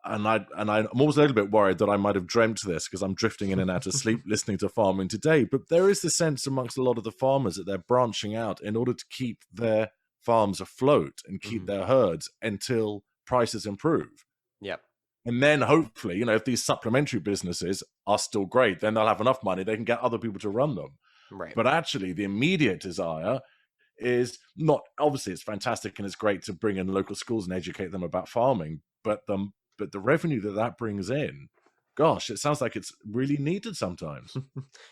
and I'm always a little bit worried that I might have dreamt this because I'm drifting in and out of sleep listening to Farming Today, but there is the sense amongst a lot of the farmers that they're branching out in order to keep their farms afloat and keep their herds until prices improve. Yep. And then hopefully, if these supplementary businesses are still great, then they'll have enough money, they can get other people to run them. Right. But actually, the immediate desire is not, obviously it's fantastic and it's great to bring in local schools and educate them about farming, but the revenue that brings in, gosh, it sounds like it's really needed sometimes.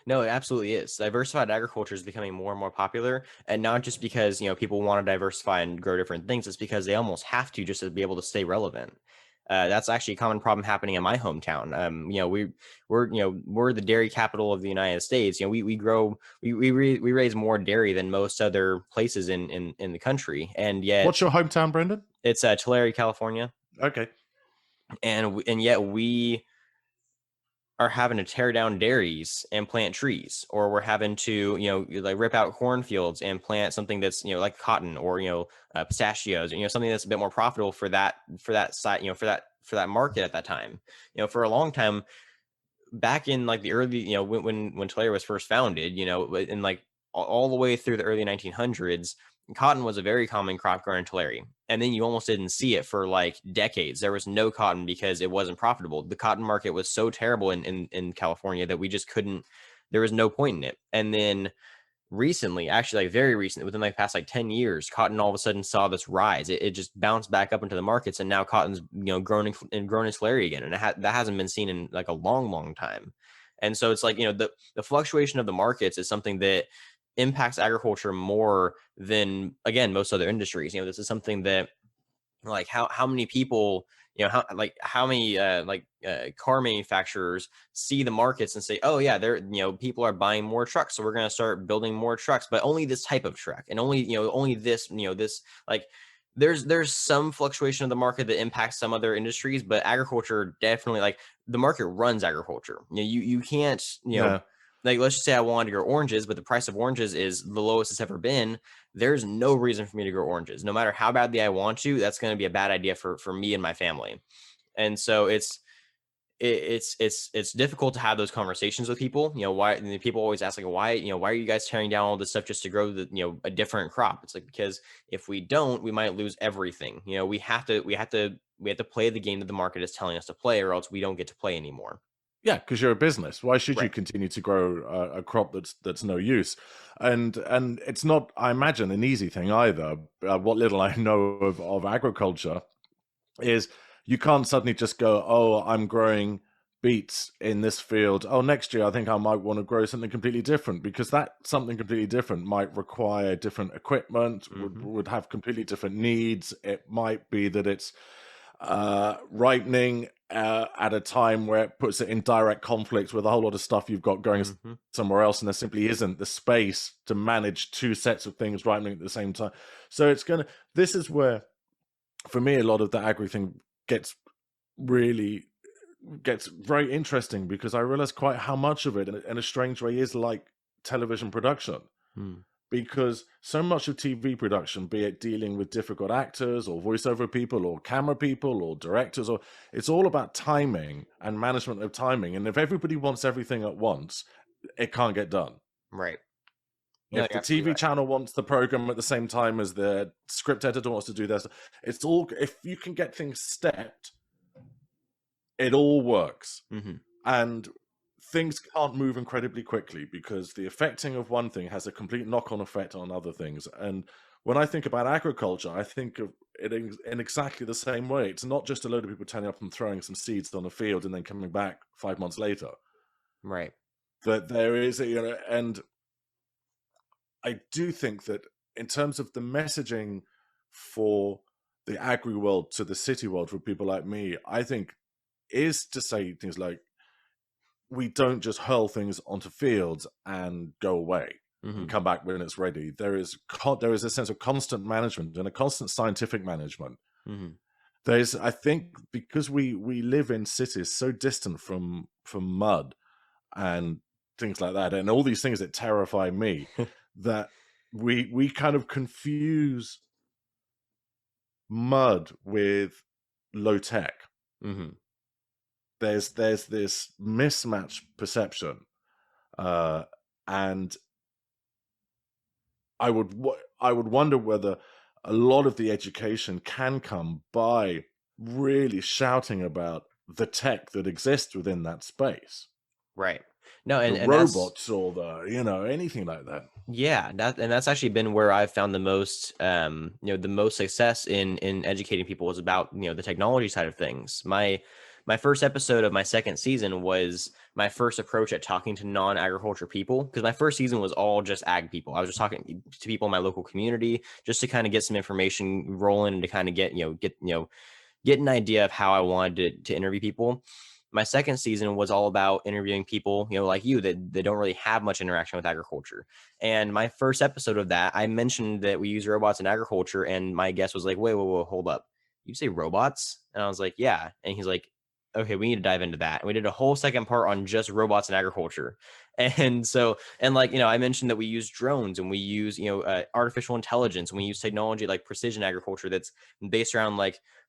No, it absolutely is. Diversified agriculture is becoming more and more popular, and not just because people want to diversify and grow different things. It's because they almost have to just to be able to stay relevant. That's actually a common problem happening in my hometown. We're the dairy capital of the United States. We raise more dairy than most other places in the country, and yet. What's your hometown, Brendan? It's Tulare, California. Okay. And yet we are having to tear down dairies and plant trees, or we're having to like rip out cornfields and plant something that's like cotton or pistachios, something that's a bit more profitable for that site, for that market at that time. For a long time back in like the early, when Tulare was first founded, in like all the way through the early 1900s, cotton was a very common crop grown in Tulare. And then you almost didn't see it for like decades. There was no cotton because it wasn't profitable. The cotton market was so terrible in California that we just couldn't, there was no point in it. And then recently, actually like very recently, within like past like 10 years, cotton all of a sudden saw this rise. It just bounced back up into the markets, and now cotton's, grown in Tulare again. And that hasn't been seen in like a long time. And so it's like, the fluctuation of the markets is something that impacts agriculture more than, again, most other industries. This is something that, like, how many people, how many car manufacturers see the markets and say, oh yeah, they're, people are buying more trucks, so we're going to start building more trucks, but only this type of truck, and only this, this, like, there's some fluctuation of the market that impacts some other industries, but agriculture definitely, like, the market runs agriculture. You can't, like, let's just say I wanted to grow oranges, but the price of oranges is the lowest it's ever been. There's no reason for me to grow oranges. No matter how badly I want to, that's going to be a bad idea for me and my family. And so it's difficult to have those conversations with people. Why people always ask, like, why are you guys tearing down all this stuff just to grow a different crop? It's like, because if we don't, we might lose everything. We have to play the game that the market is telling us to play, or else we don't get to play anymore. Yeah, because you're a business. Why should you Right. continue to grow a crop that's no use? And it's not, I imagine, an easy thing either. What little I know of agriculture is you can't suddenly just go, oh, I'm growing beats in this field. Oh, next year I think I might want to grow something completely different, because that something completely different might require different equipment, would have completely different needs. It might be that it's ripening at a time where it puts it in direct conflict with a whole lot of stuff you've got going somewhere else, and there simply isn't the space to manage two sets of things ripening at the same time. So this is where, for me, a lot of the agri thing gets very interesting, because I realize quite how much of it, in a strange way, is like television production. Because so much of TV production, be it dealing with difficult actors or voiceover people or camera people or directors, or it's all about timing and management of timing. And if everybody wants everything at once, it can't get done. Right. If the TV channel wants the program at the same time as the script editor wants to do this, it's all, if you can get things stepped, it all works. And things can't move incredibly quickly, because the affecting of one thing has a complete knock-on effect on other things. And when I think about agriculture, I think of it in exactly the same way. It's not just a load of people turning up and throwing some seeds on a field and then coming back 5 months later. Right. That there is and I do think that in terms of the messaging for the agri world to the city world, for people like me, I think is to say things like, we don't just hurl things onto fields and go away and come back when it's ready. There is a sense of constant management and a constant scientific management. There's, I think, because we live in cities so distant from mud and things like that, and all these things that terrify me, that we kind of confuse mud with low tech. There's this mismatched perception, and I would wonder whether a lot of the education can come by really shouting about the tech that exists within that space. Right. No, and the and robots or the anything like that. Yeah, that's actually been where I've found the most the most success in educating people was about the technology side of things. My first episode of my second season was my first approach at talking to non-agriculture people, because my first season was all just ag people. I was just talking to people in my local community just to kind of get some information rolling and to kind of get an idea of how I wanted to interview people. My second season was all about interviewing people, like you, that don't really have much interaction with agriculture. And my first episode of that, I mentioned that we use robots in agriculture, and my guest was like, wait, hold up. You say robots? And I was like, yeah. And he's like, okay, we need to dive into that. And we did a whole second part on just robots in agriculture. And so, I mentioned that we use drones and we use, artificial intelligence, and we use technology like precision agriculture that's based around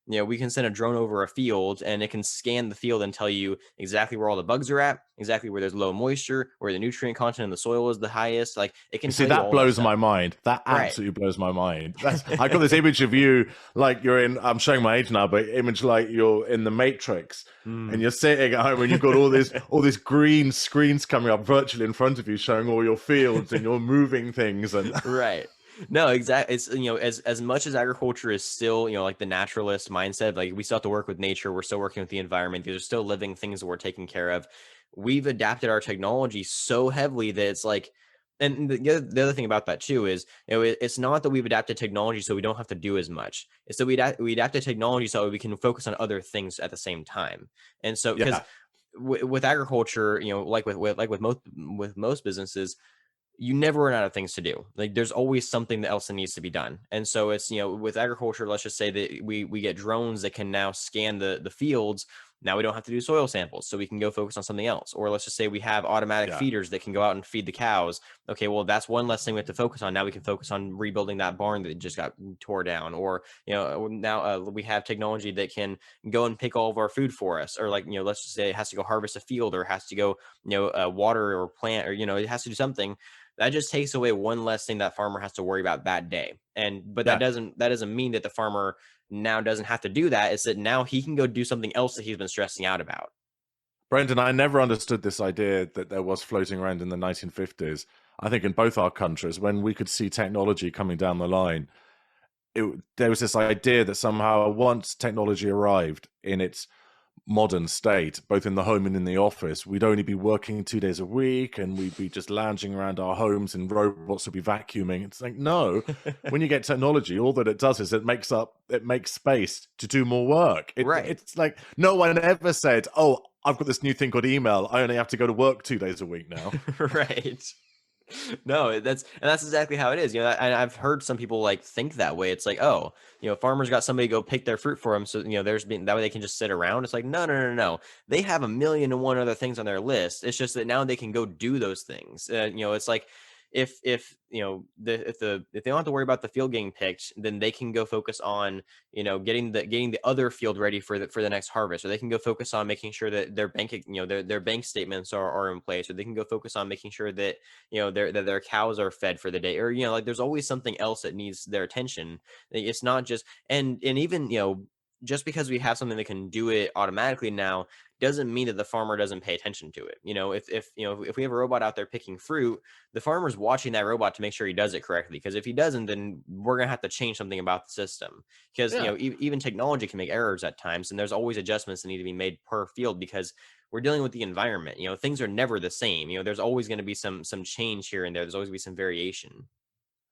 we can send a drone over a field and it can scan the field and tell you exactly where all the bugs are at, exactly where there's low moisture, where the nutrient content in the soil is the highest. Like, it can see, that blows my mind. That absolutely blows my mind. I got this image of you, like you're in, I'm showing my age now, but image like you're in the Matrix and you're sitting at home and you've got all this green screens coming up virtually in front of you, showing all your fields and you're moving things and right. No, exactly. It's, as much as agriculture is still, like the naturalist mindset, like we still have to work with nature. We're still working with the environment. These are still living things that we're taking care of. We've adapted our technology so heavily that it's like, and the other thing about that too is, it's not that we've adapted technology so we don't have to do as much. It's that we adapted technology so we can focus on other things at the same time. And so, because with agriculture, like with most businesses, you never run out of things to do. Like, there's always something else that needs to be done. And so it's, with agriculture, let's just say that we get drones that can now scan the fields. Now we don't have to do soil samples, so we can go focus on something else. Or let's just say we have automatic feeders that can go out and feed the cows. Okay, well, that's one less thing we have to focus on. Now we can focus on rebuilding that barn that just got tore down. Or, now we have technology that can go and pick all of our food for us. Or let's just say it has to go harvest a field, or has to go, water or plant, or, it has to do something. That just takes away one less thing that farmer has to worry about that day. But that doesn't mean that the farmer now doesn't have to do that. It's that now he can go do something else that he's been stressing out about. Brendan, I never understood this idea that there was floating around in the 1950s. I think in both our countries, when we could see technology coming down the line, there was this idea that somehow once technology arrived in its modern state, both in the home and in the office, we'd only be working 2 days a week and we'd be just lounging around our homes and robots would be vacuuming. It's like, no, when you get technology, all that it does is it makes space to do more work. Right. It's like no one ever said, oh, I've got this new thing called email. I only have to go to work 2 days a week now. Right. No, that's exactly how it is. You know, and I've heard some people like think that way. It's like, oh, you know, farmers got somebody to go pick their fruit for them, so you know, that way they can just sit around. It's like, no. They have 1,000,001 other things on their list. It's just that now they can go do those things. You know, it's like if you know if they don't have to worry about the field getting picked, then they can go focus on, you know, getting the other field ready for the next harvest, or they can go focus on making sure that their bank, you know, their bank statements are in place, or they can go focus on making sure that, you know, their cows are fed for the day, or, you know, like there's always something else that needs their attention. It's not just, and even, you know, just because we have something that can do it automatically now doesn't mean that the farmer doesn't pay attention to it. You know, if you know, if we have a robot out there picking fruit, the farmer's watching that robot to make sure he does it correctly, because if he doesn't, then we're gonna have to change something about the system, because you know, even technology can make errors at times, and there's always adjustments that need to be made per field, because we're dealing with the environment. You know, things are never the same. You know, there's always going to be some change here and there. There's always going to be some variation.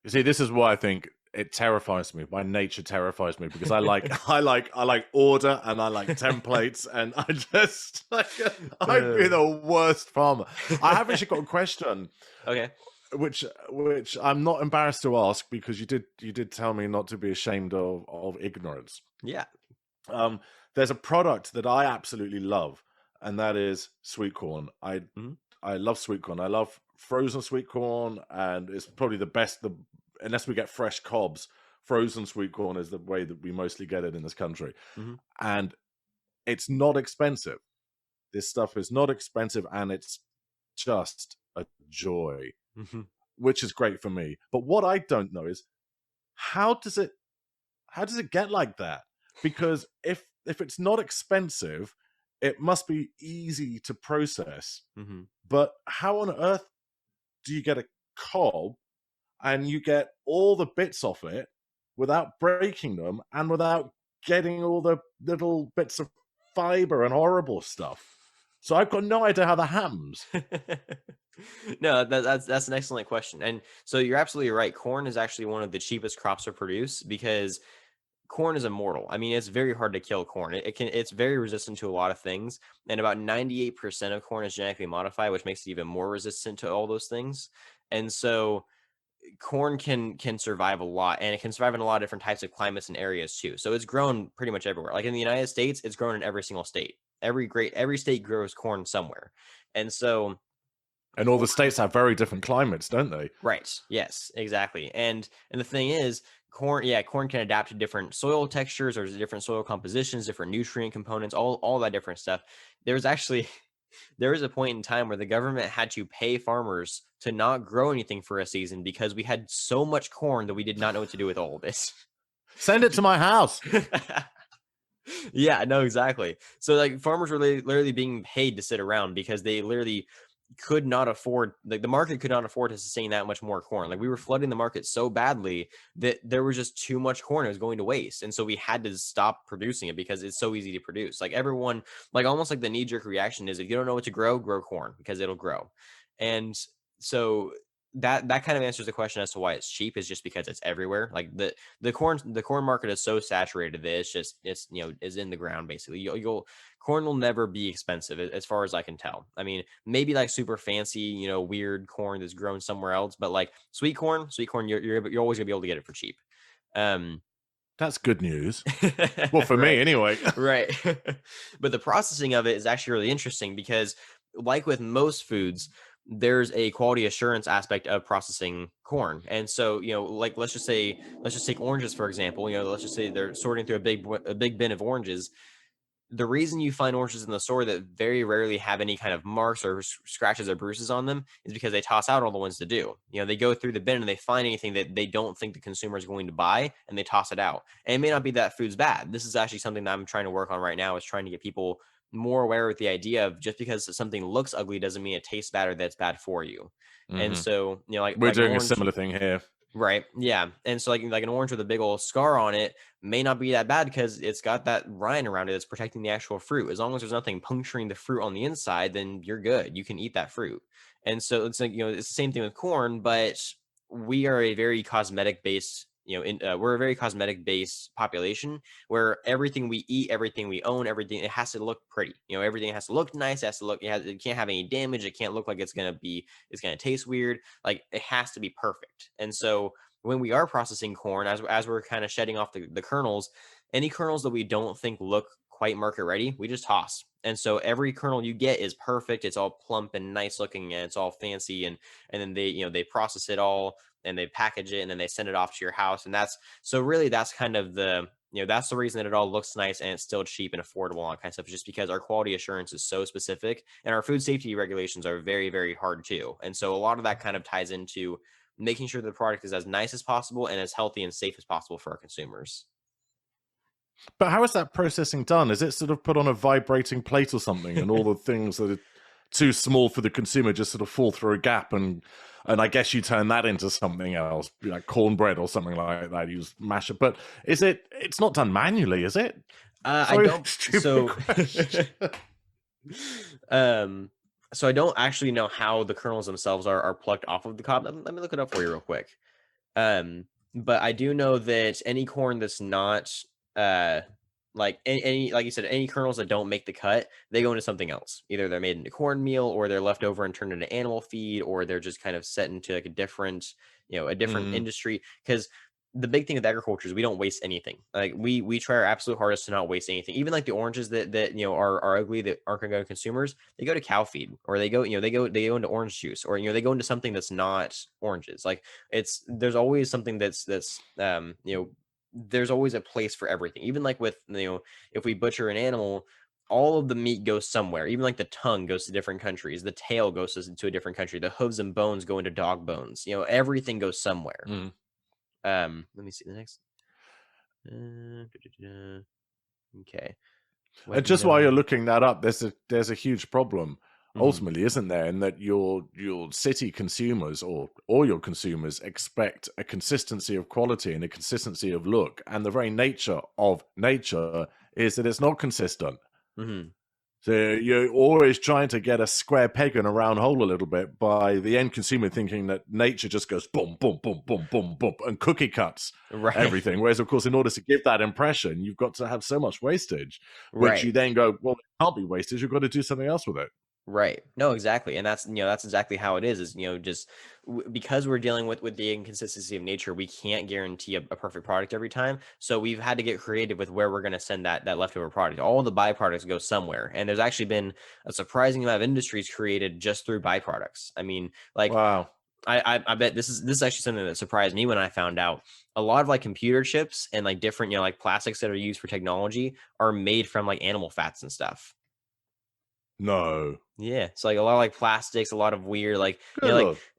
You see, this is why I think it terrifies me. My nature terrifies me, because I like order and I like templates, and I just I'd be the worst farmer. I have actually got a question. Okay. Which I'm not embarrassed to ask, because you did tell me not to be ashamed of ignorance. Yeah. There's a product that I absolutely love, and that is sweet corn. I love sweet corn. I love frozen sweet corn, and it's probably the best. Unless we get fresh cobs, frozen sweet corn is the way that we mostly get it in this country, and it's not expensive. This stuff is not expensive, and it's just a joy, which is great for me. But what I don't know is how does it get like that? Because if it's not expensive, it must be easy to process. But how on earth do you get a cob and you get all the bits off it without breaking them and without getting all the little bits of fiber and horrible stuff? So I've got no idea how that happens. No, that's an excellent question. And so you're absolutely right. Corn is actually one of the cheapest crops to produce, because corn is immortal. I mean, it's very hard to kill corn. It's very resistant to a lot of things, and about 98% of corn is genetically modified, which makes it even more resistant to all those things. And so corn can survive a lot, and it can survive in a lot of different types of climates and areas too. So it's grown pretty much everywhere. Like in the United States, it's grown in every single state. Every state grows corn somewhere. And so, and all the states have very different climates, don't they? Right. Yes, exactly. And the thing is, corn can adapt to different soil textures, or different soil compositions, different nutrient components, all that different stuff. There was a point in time where the government had to pay farmers to not grow anything for a season, because we had so much corn that we did not know what to do with all of this. Send it to my house. Yeah, no, exactly. So like farmers were literally being paid to sit around, because they literally could not afford, like the market could not afford to sustain that much more corn. Like we were flooding the market so badly that there was just too much corn. It was going to waste. And so we had to stop producing it, because it's so easy to produce. Like everyone, like almost like the knee-jerk reaction is, if you don't know what to grow corn, because it'll grow. And so that kind of answers the question as to why it's cheap, is just because it's everywhere. Like the corn market is so saturated that it's you know, is in the ground basically. Corn will never be expensive, as far as I can tell. I mean, maybe like super fancy, you know, weird corn that's grown somewhere else, but like sweet corn, you're always gonna be able to get it for cheap. That's good news. Well, for me anyway. Right. But the processing of it is actually really interesting, because like with most foods, there's a quality assurance aspect of processing corn. And so, you know, like let's just take oranges for example. You know, let's just say they're sorting through a big bin of oranges. The reason you find oranges in the store that very rarely have any kind of marks or scratches or bruises on them is because they toss out all the ones that do. You know, they go through the bin and they find anything that they don't think the consumer is going to buy, and they toss it out. And it may not be that food's bad. This is actually something that I'm trying to work on right now, is trying to get people more aware with the idea of, just because something looks ugly doesn't mean it tastes bad or that's bad for you. And so, you know, like we're doing orange, a similar thing here. Right. Yeah. And so like an orange with a big old scar on it may not be that bad because it's got that rind around it that's protecting the actual fruit. As long as there's nothing puncturing the fruit on the inside, then you're good. You can eat that fruit. And so it's like, it's the same thing with corn, but we are a very cosmetic based, we're a very cosmetic based population where everything we eat, everything we own, everything, it has to look pretty. Everything has to look nice. It has to look, it can't have any damage. It can't look like it's going to taste weird. Like it has to be perfect. And so when we are processing corn, as we're kind of shedding off the kernels, any kernels that we don't think look quite market ready, we just toss. And so every kernel you get is perfect. It's all plump and nice looking, and it's all fancy. And then they process it all and they package it and then they send it off to your house. And that's kind of that's the reason that it all looks nice and it's still cheap and affordable, all that kind of stuff, just because our quality assurance is so specific and our food safety regulations are very, very hard too. And so a lot of that kind of ties into making sure the product is as nice as possible and as healthy and safe as possible for our consumers. But how is that processing done? Is it sort of put on a vibrating plate or something, and all the things that are too small for the consumer just sort of fall through a gap, and I guess you turn that into something else, like cornbread or something like that. You just mash it. But it's not done manually, is it? I don't. So, so I don't actually know how the kernels themselves are plucked off of the cob. Let me look it up for you real quick. But I do know that any corn that's not like any like you said, any kernels that don't make the cut, they go into something else. Either they're made into cornmeal, or they're left over and turned into animal feed, or they're just kind of set into like a different industry. Because the big thing with agriculture is we don't waste anything. Like we try our absolute hardest to not waste anything. Even like the oranges that are ugly, that aren't going to go to consumers, they go to cow feed, or they go into orange juice, or they go into something that's not oranges. Like there's always something that's there's always a place for everything. Even like with if we butcher an animal, all of the meat goes somewhere. Even like the tongue goes to different countries, the tail goes to a different country, the hooves and bones go into dog bones. Everything goes somewhere. Let me see the next. Okay. And just while you're looking that up, there's a huge problem ultimately, isn't there? In that your city consumers or your consumers expect a consistency of quality and a consistency of look, and the very nature of nature is that it's not consistent. So you're always trying to get a square peg in a round hole a little bit by the end consumer thinking that nature just goes boom, boom, boom, boom, boom, boom, and cookie cuts everything. Whereas, of course, in order to give that impression, you've got to have so much wastage, which you then go, well, it can't be wastage. You've got to do something else with it. Right. No, exactly. And that's exactly how it is just because we're dealing with the inconsistency of nature, we can't guarantee a perfect product every time. So we've had to get creative with where we're going to send that leftover product. All the byproducts go somewhere. And there's actually been a surprising amount of industries created just through byproducts. I mean, like, wow. I bet this is actually something that surprised me when I found out. A lot of like computer chips and like different, like plastics that are used for technology are made from like animal fats and stuff. No. Yeah, so like a lot of like plastics, a lot of weird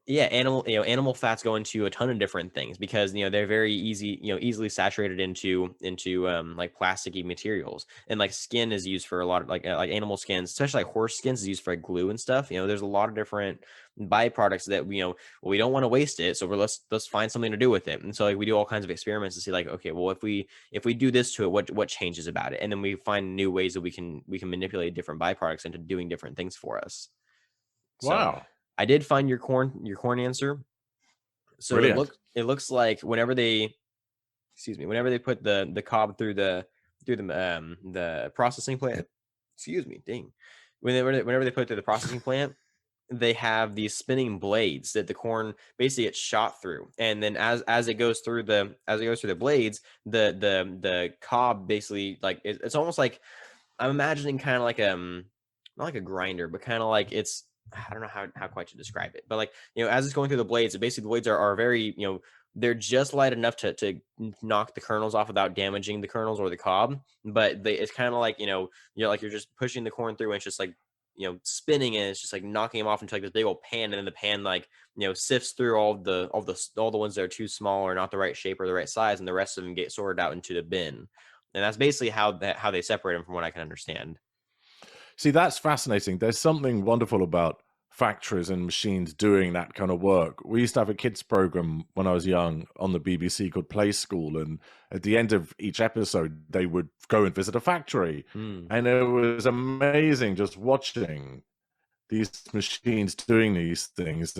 animal fats go into a ton of different things because they're very easily saturated into like plasticky materials, and like skin is used for a lot of like animal skins, especially like horse skins is used for like glue and stuff. There's a lot of different byproducts that we don't want to waste it, so let's find something to do with it. And so like we do all kinds of experiments to see like, okay, well if we do this to it, what changes about it, and then we find new ways that we can manipulate different byproducts into doing different things for us. Wow. So I did find your corn answer. So brilliant. It looks like whenever they put the cob through the processing plant, whenever they put it through the processing plant, they have these spinning blades that the corn basically gets shot through, and then as it goes through the blades, the cob basically, like it's almost like, I'm imagining kind of like not like a grinder, but kind of like I don't know how quite to describe it, but like as it's going through the blades, basically the blades are very they're just light enough to knock the kernels off without damaging the kernels or the cob, but it's kind of like you're just pushing the corn through, and it's just like spinning, and it's just like knocking them off into like this big old pan, and then the pan like sifts through all the ones that are too small or not the right shape or the right size, and the rest of them get sorted out into the bin. And that's basically how they separate them, from what I can understand. See, that's fascinating. There's something wonderful about factories and machines doing that kind of work. We used to have a kids program when I was young on the BBC called Play School, and at the end of each episode they would go and visit a factory, and it was amazing just watching these machines doing these things.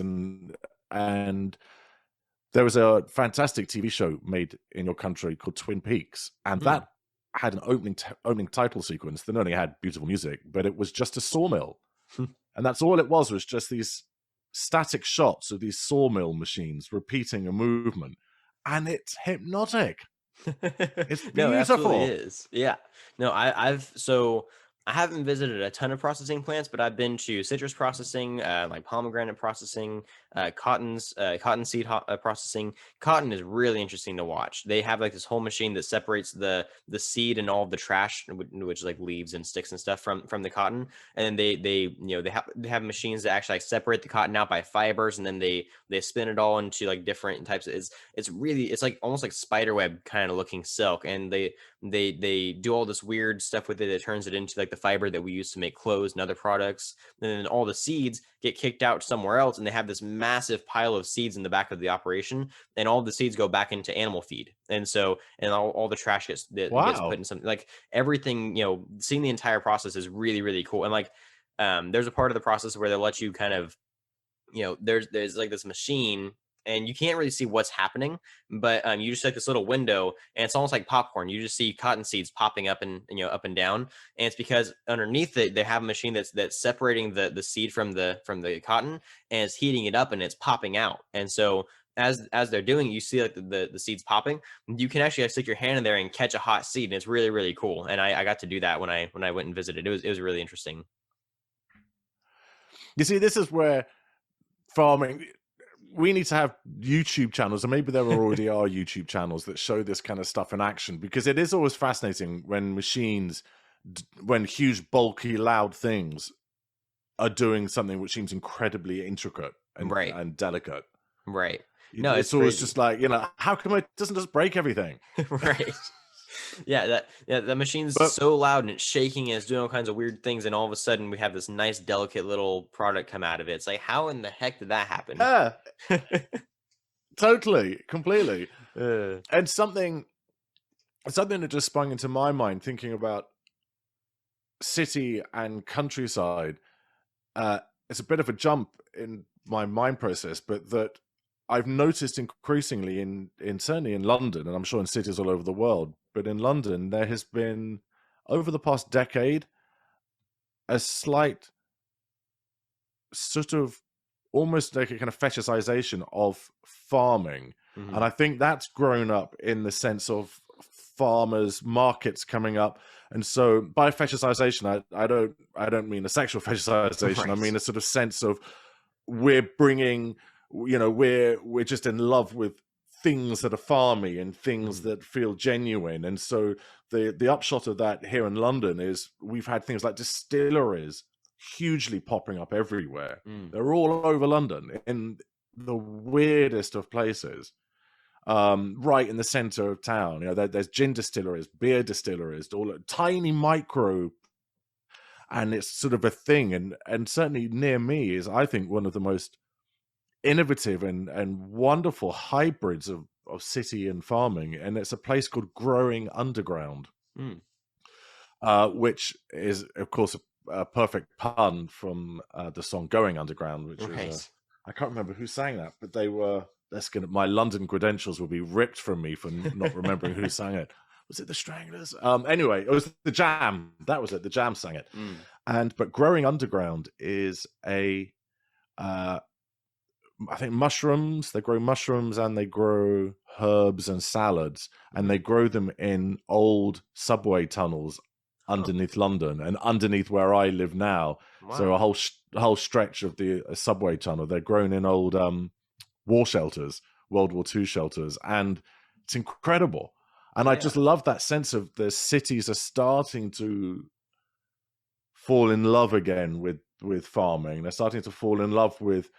And there was a fantastic TV show made in your country called Twin Peaks, and that had an opening title sequence that not only had beautiful music, but it was just a sawmill. And that's all it was just these static shots of these sawmill machines repeating a movement. And it's hypnotic. It's beautiful. No, it absolutely is. Yeah. No, I haven't visited a ton of processing plants, but I've been to citrus processing, like pomegranate processing, cotton seed processing. Cotton is really interesting to watch. They have like this whole machine that separates the seed and all of the trash, which is like leaves and sticks and stuff from the cotton. And then they have machines that actually like separate the cotton out by fibers, and then they spin it all into like different types of, it's like almost like spider web kind of looking silk, and they do all this weird stuff with it that turns it into like the fiber that we use to make clothes and other products. And then all the seeds get kicked out somewhere else, and they have this massive pile of seeds in the back of the operation, and all the seeds go back into animal feed. And all the trash gets put in something, like everything, seeing the entire process is really, really cool. And like there's a part of the process where they let you kind of, there's like this machine, and you can't really see what's happening, but you just like this little window, and it's almost like popcorn. You just see cotton seeds popping up and up and down, and it's because underneath it they have a machine that's separating the seed from the cotton, and it's heating it up and it's popping out. And so as they're doing, you see like the seeds popping. You can actually stick your hand in there and catch a hot seed, and it's really, really cool. And I got to do that when I went and visited. It was really interesting. You see, this is where farming. We need to have YouTube channels, and maybe there already are YouTube channels that show this kind of stuff in action, because it is always fascinating when when huge, bulky, loud things are doing something which seems incredibly intricate and delicate. Right. No, it's always crazy. Just like, how come it doesn't just break everything? Right. Yeah, the machine's so loud and it's shaking and it's doing all kinds of weird things, and all of a sudden we have this nice, delicate little product come out of it. It's like, how in the heck did that happen? Yeah, totally, completely. And something that just sprung into my mind thinking about city and countryside. It's a bit of a jump in my mind process, but that I've noticed increasingly certainly in London, and I'm sure in cities all over the world, but in London, there has been, over the past decade, a slight sort of almost like a kind of fetishization of farming. Mm-hmm. And I think that's grown up in the sense of farmers markets coming up. And so by fetishization, I don't mean a sexual fetishization. Right. I mean a sort of sense of we're bringing, we're just in love with things that are farmy and things that feel genuine. And so the upshot of that here in London is we've had things like distilleries hugely popping up everywhere. They're all over London in the weirdest of places, right in the center of town. There's gin distilleries, beer distilleries, all tiny micro, and it's sort of a thing. And certainly near me is, I think, one of the most innovative and wonderful hybrids of city and farming, and it's a place called Growing Underground, which is, of course, a perfect pun from the song Going Underground, which was I can't remember who sang that, but they were, my London credentials will be ripped from me for not remembering who sang it. Was it the Stranglers? Anyway, it was the Jam. That was it. The Jam sang it. But Growing Underground is I think mushrooms. They grow mushrooms and they grow herbs and salads, and they grow them in old subway tunnels underneath London and underneath where I live now. Wow. So a whole stretch of the subway tunnel, they're grown in old war shelters, World War II shelters, and it's incredible. And I just love that sense of the cities are starting to fall in love again with farming. They're starting to fall in love with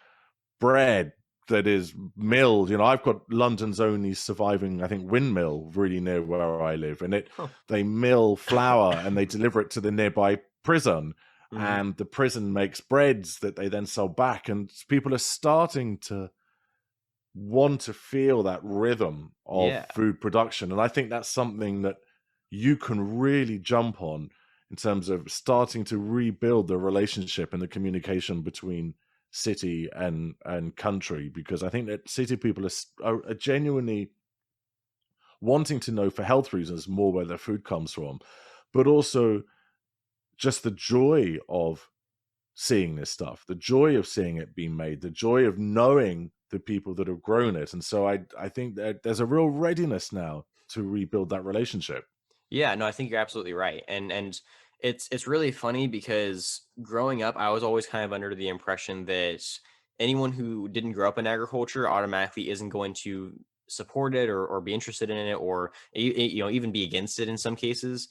bread that is milled. I've got London's only surviving, I think, windmill really near where I live, and they mill flour and they deliver it to the nearby prison, and the prison makes breads that they then sell back, and people are starting to want to feel that rhythm of food production. And I think that's something that you can really jump on in terms of starting to rebuild the relationship and the communication between city and country, because I think that city people are genuinely wanting to know, for health reasons, more where their food comes from, but also just the joy of seeing this stuff, the joy of seeing it being made, the joy of knowing the people that have grown it. And so I think that there's a real readiness now to rebuild that relationship. Yeah, no, I think you're absolutely right. And it's really funny because growing up, I was always kind of under the impression that anyone who didn't grow up in agriculture automatically isn't going to support it or be interested in it, or even be against it in some cases.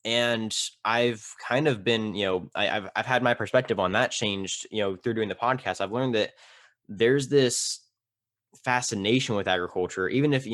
And I've kind of been, I've had my perspective on that changed, through doing the podcast. I've learned that there's this fascination with agriculture, even if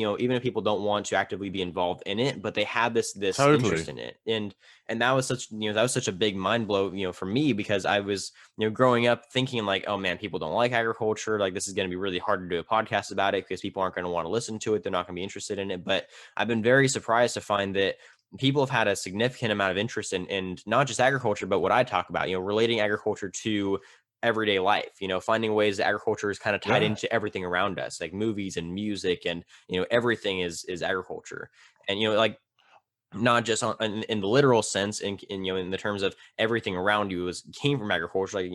people don't want to actively be involved in it, but they have this interest in it. And that was such a big mind blow, for me, because I was, growing up thinking like, oh man, people don't like agriculture, like this is going to be really hard to do a podcast about it because people aren't going to want to listen to it, they're not going to be interested in it. But I've been very surprised to find that people have had a significant amount of interest in not just agriculture, but what I talk about, relating agriculture to everyday life, finding ways that agriculture is kind of tied into everything around us, like movies and music, and everything is agriculture. And like, not just in the literal sense, in the terms of everything around you came from agriculture. Like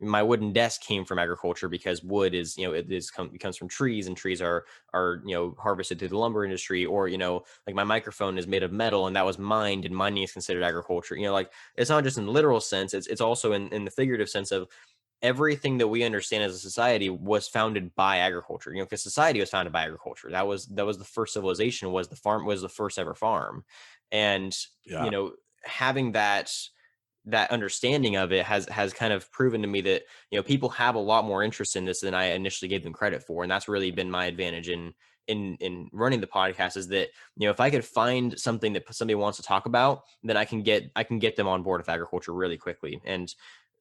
my wooden desk came from agriculture, because wood is it comes from trees, and trees are harvested through the lumber industry. Or like my microphone is made of metal, and that was mined, and mining is considered agriculture. Like, it's not just in the literal sense, it's also in the figurative sense of everything that we understand as a society was founded by agriculture, because society was founded by agriculture. That was the first civilization, was the farm, was the first ever farm. And, having that understanding of it has kind of proven to me that, people have a lot more interest in this than I initially gave them credit for. And that's really been my advantage in running the podcast, is that, if I could find something that somebody wants to talk about, then I can get them on board with agriculture really quickly. And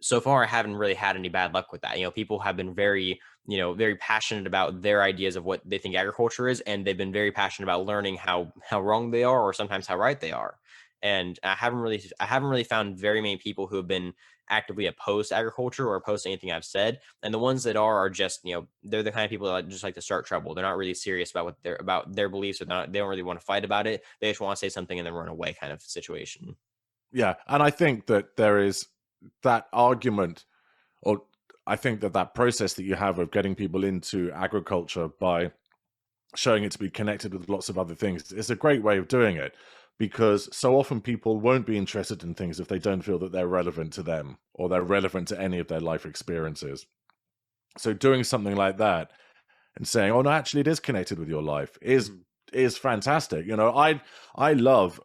so far, I haven't really had any bad luck with that. People have been very, very passionate about their ideas of what they think agriculture is, and they've been very passionate about learning how wrong they are, or sometimes how right they are. And I haven't really found very many people who have been actively opposed to agriculture or opposed to anything I've said. And the ones that are just, they're the kind of people that just like to start trouble. They're not really serious about their beliefs, or they don't really want to fight about it. They just want to say something and then run away, kind of situation. Yeah, and I think that there is that argument, or I think that process that you have of getting people into agriculture by showing it to be connected with lots of other things is a great way of doing it, because so often people won't be interested in things if they don't feel that they're relevant to them, or they're relevant to any of their life experiences. So doing something like that and saying, oh no, actually it is connected with your life is fantastic. I love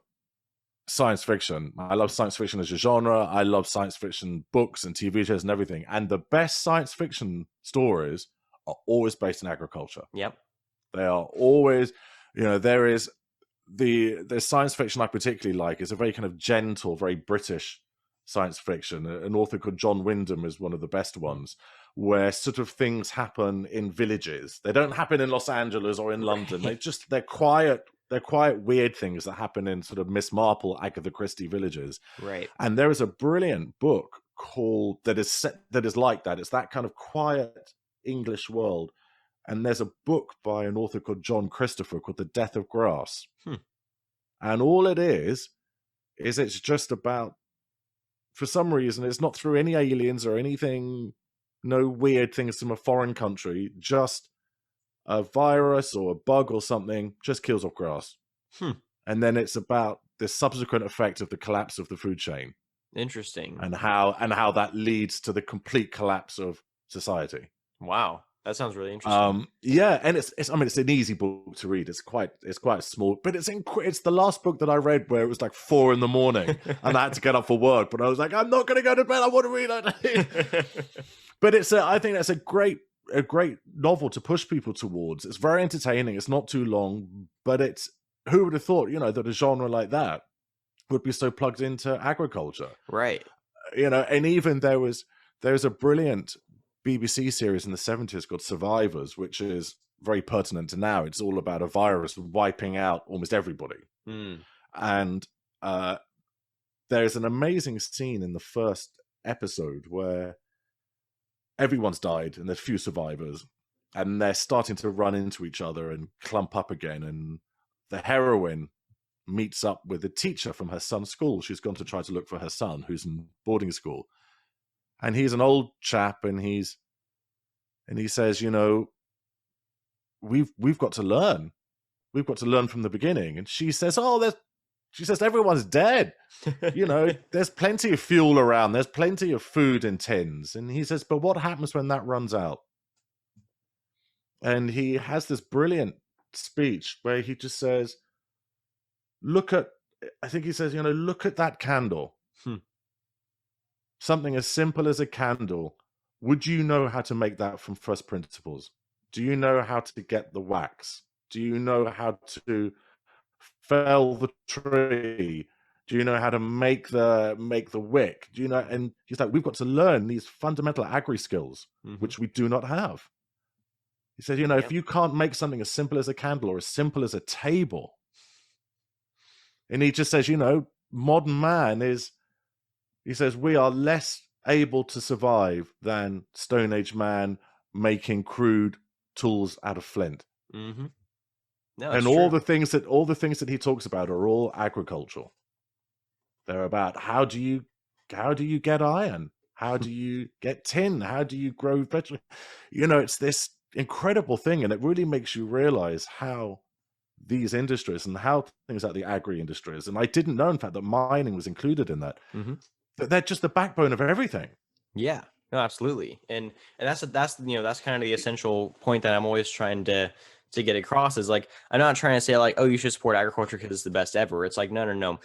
science fiction. I love science fiction as a genre. I love science fiction books and TV shows and everything. And the best science fiction stories are always based in agriculture. Yep. They are always, there's science fiction I particularly like is a very kind of gentle, very British science fiction. An author called John Wyndham is one of the best ones, where sort of things happen in villages. They don't happen in Los Angeles or in London. They're quiet, weird things that happen in sort of Miss Marple, Agatha Christie villages. Right. And there is a brilliant book that is like that. It's that kind of quiet English world. And there's a book by an author called John Christopher called The Death of Grass. And all it is it's just about, for some reason, it's not through any aliens or anything, no weird things from a foreign country, just a virus or a bug or something just kills off grass. And then it's about the subsequent effect of the collapse of the food chain. Interesting. And how that leads to the complete collapse of society. Wow. That sounds really interesting. Yeah, and it's an easy book to read. It's quite small, but it's the last book that I read where it was like 4 a.m. and I had to get up for work. But I was like, I'm not going to go to bed. I want to read it. But I think that's a great novel to push people towards. It's very entertaining. It's not too long, but who would have thought, that a genre like that would be so plugged into agriculture? Right. And even there's a brilliant BBC series in the 70s called Survivors, which is very pertinent to now. It's all about a virus wiping out almost everybody. And there's an amazing scene in the first episode where everyone's died and there's few survivors, and they're starting to run into each other and clump up again. And the heroine meets up with a teacher from her son's school. She's gone to try to look for her son, who's in boarding school. And he's an old chap, and he says, we've got to learn. We've got to learn from the beginning. And she says, everyone's dead. There's plenty of fuel around. There's plenty of food in tins. And he says, but what happens when that runs out? And he has this brilliant speech where he just says, look at that candle. Something as simple as a candle. Would you know how to make that from first principles? Do you know how to get the wax? Do you know how to fell the tree? Do you know how to make the wick? Do you know? And he's like, we've got to learn these fundamental agri skills, which we do not have. He says, if you can't make something as simple as a candle or as simple as a table, and he just says, modern man he says, we are less able to survive than Stone Age man making crude tools out of flint. No, and all the things that he talks about are all agricultural. They're about how do you get iron? How do you get tin? How do you grow vegetables? It's this incredible thing, and it really makes you realize how these industries and how things like the agri industries, and I didn't know, in fact, that mining was included in that. They're just the backbone of everything. Yeah, no, absolutely. And that's kind of the essential point that I'm always trying to get across is like, I'm not trying to say like, oh, you should support agriculture because it's the best ever. It's like, no.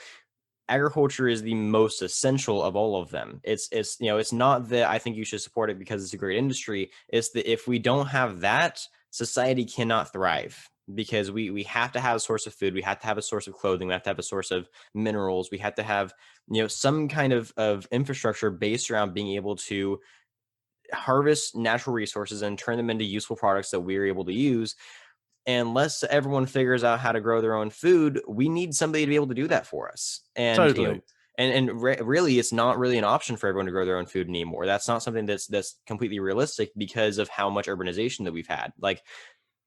Agriculture is the most essential of all of them. It's not that I think you should support it because it's a great industry. It's that if we don't have that, society cannot thrive, because we have to have a source of food. We have to have a source of clothing. We have to have a source of minerals. We have to have, some kind of infrastructure based around being able to harvest natural resources and turn them into useful products that we're able to use. Unless everyone figures out how to grow their own food, we need somebody to be able to do that for us. And totally. Really, it's not really an option for everyone to grow their own food anymore. That's not something that's completely realistic because of how much urbanization that we've had. Like,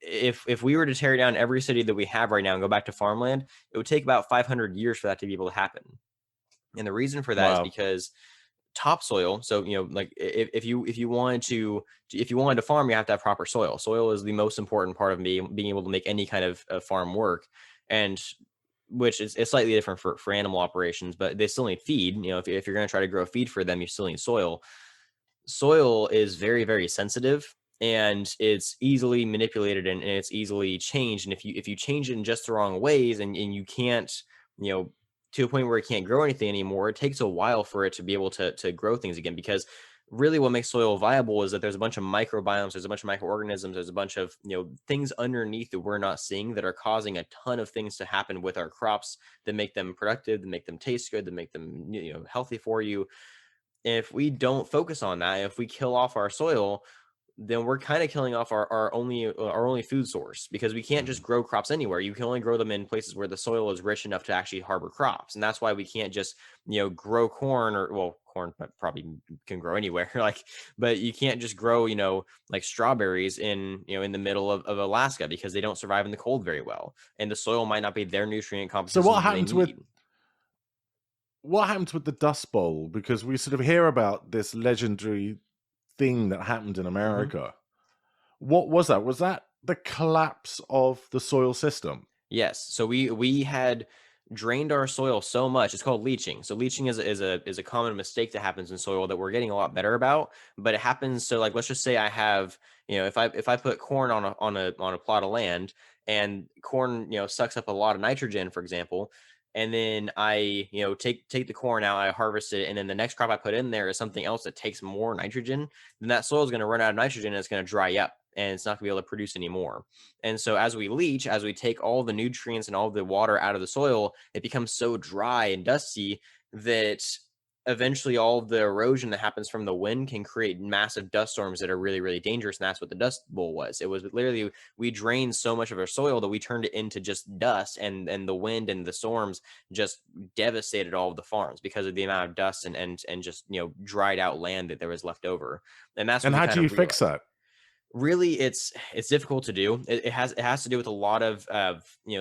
if we were to tear down every city that we have right now and go back to farmland, it would take about 500 years for that to be able to happen. And the reason for that is because topsoil. So, like if you wanted to farm, you have to have proper soil. Soil is the most important part of being able to make any kind of farm work, and which is slightly different for animal operations, but they still need feed. If you're going to try to grow feed for them, you still need soil. Soil is very, very sensitive, and it's easily manipulated and it's easily changed. And if you change it in just the wrong ways and you can't, to a point where it can't grow anything anymore, it takes a while for it to be able to grow things again. Because really what makes soil viable is that there's a bunch of microbiomes, there's a bunch of microorganisms, there's a bunch of things underneath that we're not seeing that are causing a ton of things to happen with our crops that make them productive, that make them taste good, that make them healthy for you. If we don't focus on that, if we kill off our soil, then we're kind of killing off our only food source, because we can't just grow crops anywhere. You can only grow them in places where the soil is rich enough to actually harbor crops. And that's why we can't just, grow corn, corn probably can grow anywhere, but you can't just grow, like strawberries in the middle of Alaska, because they don't survive in the cold very well. And the soil might not be their nutrient composition. So what happens with the Dust Bowl? Because we sort of hear about this legendary thing that happened in America. What was that? Was that the collapse of the soil system? Yes. So we had drained our soil so much. It's called leaching. So leaching is a common mistake that happens in soil that we're getting a lot better about. But it happens. So like, let's just say I have, if I put corn on a plot of land, and corn sucks up a lot of nitrogen, for example. And then I, take the corn out, I harvest it, and then the next crop I put in there is something else that takes more nitrogen. Then that soil is going to run out of nitrogen, and it's going to dry up, and it's not going to be able to produce anymore. And so as we leach, as we take all the nutrients and all the water out of the soil, it becomes so dry and dusty that eventually all of the erosion that happens from the wind can create massive dust storms that are really, really dangerous. And that's what the Dust Bowl was. It was literally, we drained so much of our soil that we turned it into just dust, and the wind and the storms just devastated all of the farms because of the amount of dust and just, dried out land that there was left over. And that's And what we how kind do you of fix that? really it's difficult to do. It has to do with a lot of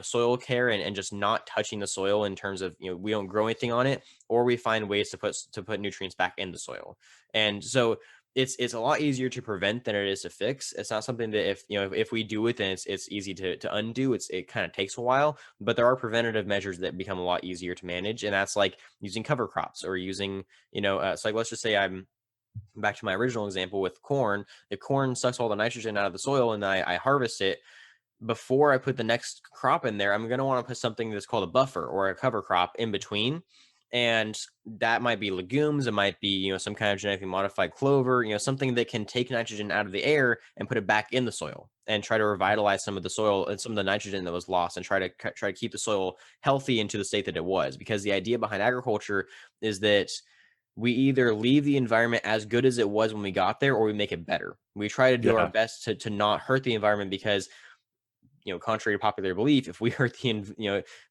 soil care and just not touching the soil in terms of, we don't grow anything on it, or we find ways to put nutrients back in the soil. And so it's a lot easier to prevent than it is to fix. It's not something that if we do it, then it's easy to undo. It kind of takes a while, but there are preventative measures that become a lot easier to manage, and that's like using cover crops or using so like let's just say I'm back to my original example with corn. The corn sucks all the nitrogen out of the soil, and I harvest it. Before I put the next crop in there, I'm going to want to put something that's called a buffer or a cover crop in between. And that might be legumes. It might be, some kind of genetically modified clover, something that can take nitrogen out of the air and put it back in the soil and try to revitalize some of the soil and some of the nitrogen that was lost, and try to keep the soil healthy into the state that it was. Because the idea behind agriculture is that we either leave the environment as good as it was when we got there, or we make it better. We try to do our best to not hurt the environment, because, contrary to popular belief, if we hurt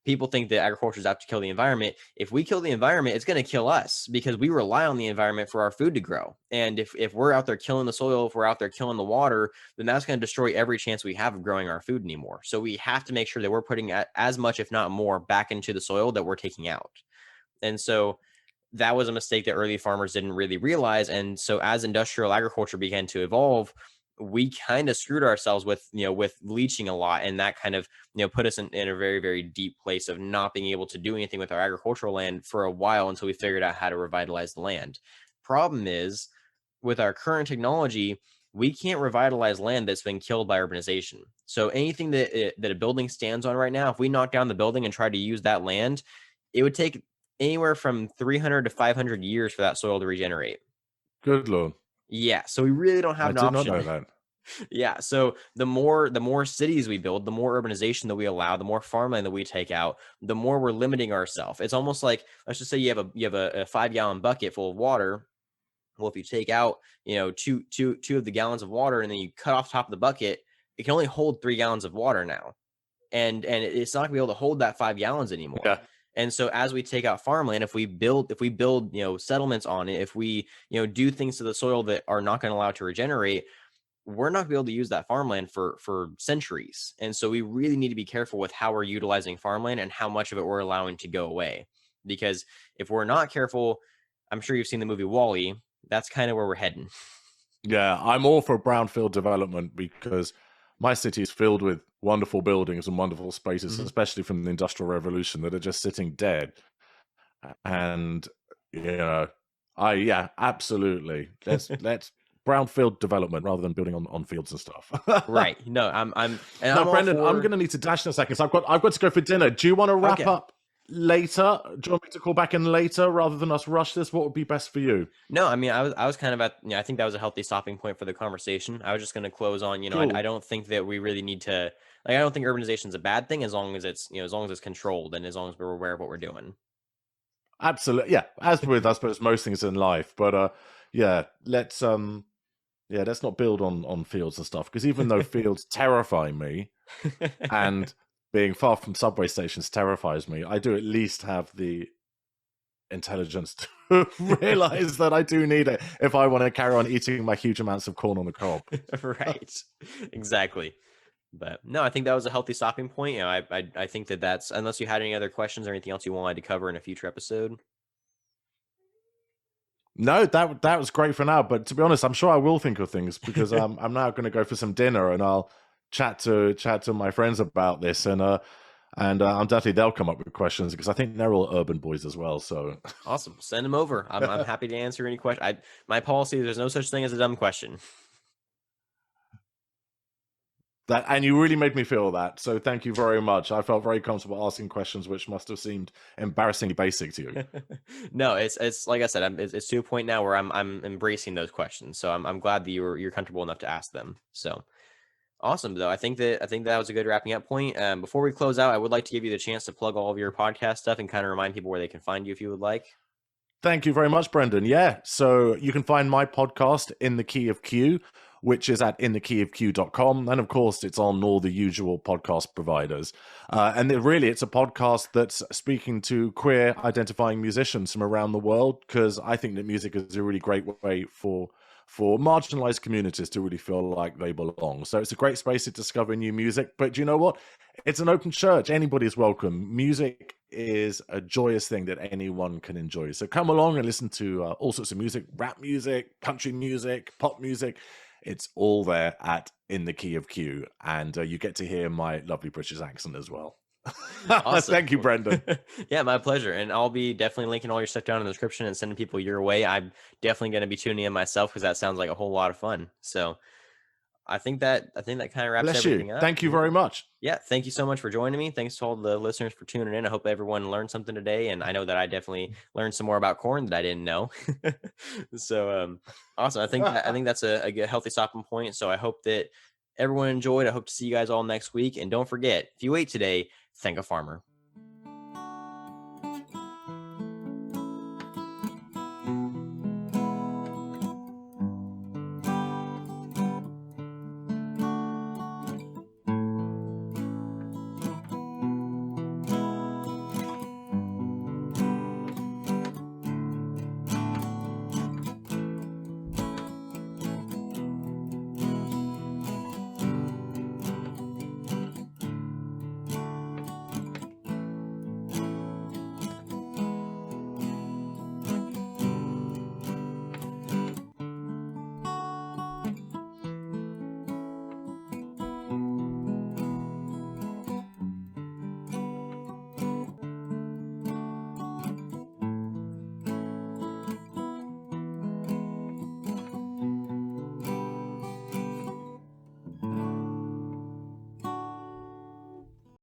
people think that agriculture is out to kill the environment. If we kill the environment, it's going to kill us, because we rely on the environment for our food to grow. And if we're out there killing the soil, if we're out there killing the water, then that's going to destroy every chance we have of growing our food anymore. So we have to make sure that we're putting as much, if not more, back into the soil that we're taking out. And so that was a mistake that early farmers didn't really realize. And so as industrial agriculture began to evolve, we kind of screwed ourselves with leaching a lot. And that kind of, put us in a very, very deep place of not being able to do anything with our agricultural land for a while, until we figured out how to revitalize the land. Problem is, with our current technology, we can't revitalize land that's been killed by urbanization. So anything that a building stands on right now, if we knock down the building and try to use that land, it would take anywhere from 300 to 500 years for that soil to regenerate. Good Lord. Yeah. So we really don't have an option. I did not know that. Yeah. So the more cities we build, the more urbanization that we allow, the more farmland that we take out, the more we're limiting ourselves. It's almost like, let's just say you have a 5-gallon bucket full of water. Well, if you take out, two of the gallons of water, and then you cut off top of the bucket, it can only hold 3 gallons of water now. And it's not gonna be able to hold that 5 gallons anymore. Yeah. And so as we take out farmland, if we build, settlements on it, if we, do things to the soil that are not going to allow it to regenerate, we're not going to be able to use that farmland for centuries. And so we really need to be careful with how we're utilizing farmland and how much of it we're allowing to go away. Because if we're not careful, I'm sure you've seen the movie WALL-E, that's kind of where we're heading. Yeah, I'm all for brownfield development, because my city is filled with wonderful buildings and wonderful spaces, especially from the Industrial Revolution, that are just sitting dead. And absolutely. Let's brownfield development rather than building on fields and stuff. Right. No, I'm Brendan, I'm going to need to dash in a second. So I've got to go for dinner. Do you want to wrap up later? Do you want me to call back in later rather than us rush this? What would be best for you? No, I mean, I was kind of at, I think that was a healthy stopping point for the conversation. I was just going to close on, Cool. I don't think that we really need to, I don't think urbanization is a bad thing, as long as it's, as long as it's controlled, and as long as we're aware of what we're doing. Absolutely. Yeah. As with, I suppose, most things in life, but let's not build on fields and stuff, because even though fields terrify me, and being far from subway stations terrifies me, I do at least have the intelligence to realize that I do need it if I want to carry on eating my huge amounts of corn on the cob. Right. Exactly. But no, I think that was a healthy stopping point. I think that's, unless you had any other questions or anything else you wanted to cover in a future episode. No, that was great for now. But to be honest, I'm sure I will think of things, because I'm now going to go for some dinner, and I'll chat to my friends about this, and undoubtedly they'll come up with questions, because I think they're all urban boys as well. So awesome, send them over. I'm happy to answer any question. My policy, there's no such thing as a dumb question. And you really made me feel that. So thank you very much. I felt very comfortable asking questions which must have seemed embarrassingly basic to you. No, it's like I said, it's to a point now where I'm embracing those questions. So I'm glad that you're comfortable enough to ask them. So awesome, though. I think that was a good wrapping up point. Before we close out, I would like to give you the chance to plug all of your podcast stuff and kind of remind people where they can find you if you would like. Thank you very much, Brendan. Yeah, so you can find my podcast In the Key of Q, which is at inthekeyofq.com. And of course, it's on all the usual podcast providers. Really, it's a podcast that's speaking to queer identifying musicians from around the world, because I think that music is a really great way for marginalized communities to really feel like they belong. So it's a great space to discover new music. But do you know what? It's an open church. Anybody's welcome. Music is a joyous thing that anyone can enjoy. So come along and listen to all sorts of music, rap music, country music, pop music. It's all there at In the Key of Q. And you get to hear my lovely British accent as well. Awesome. Thank you, Brendan. Yeah, my pleasure. And I'll be definitely linking all your stuff down in the description and sending people your way. I'm definitely going to be tuning in myself because that sounds like a whole lot of fun. So I think that kind of wraps Bless everything you. up. Thank you very much. Yeah, thank you so much for joining me. Thanks to all the listeners for tuning in. I hope everyone learned something today, and I know that I definitely learned some more about corn that I didn't know. So awesome. I think that's a good, healthy stopping point. So I hope that everyone enjoyed. I hope to see you guys all next week. And don't forget, if you ate today, thank a farmer.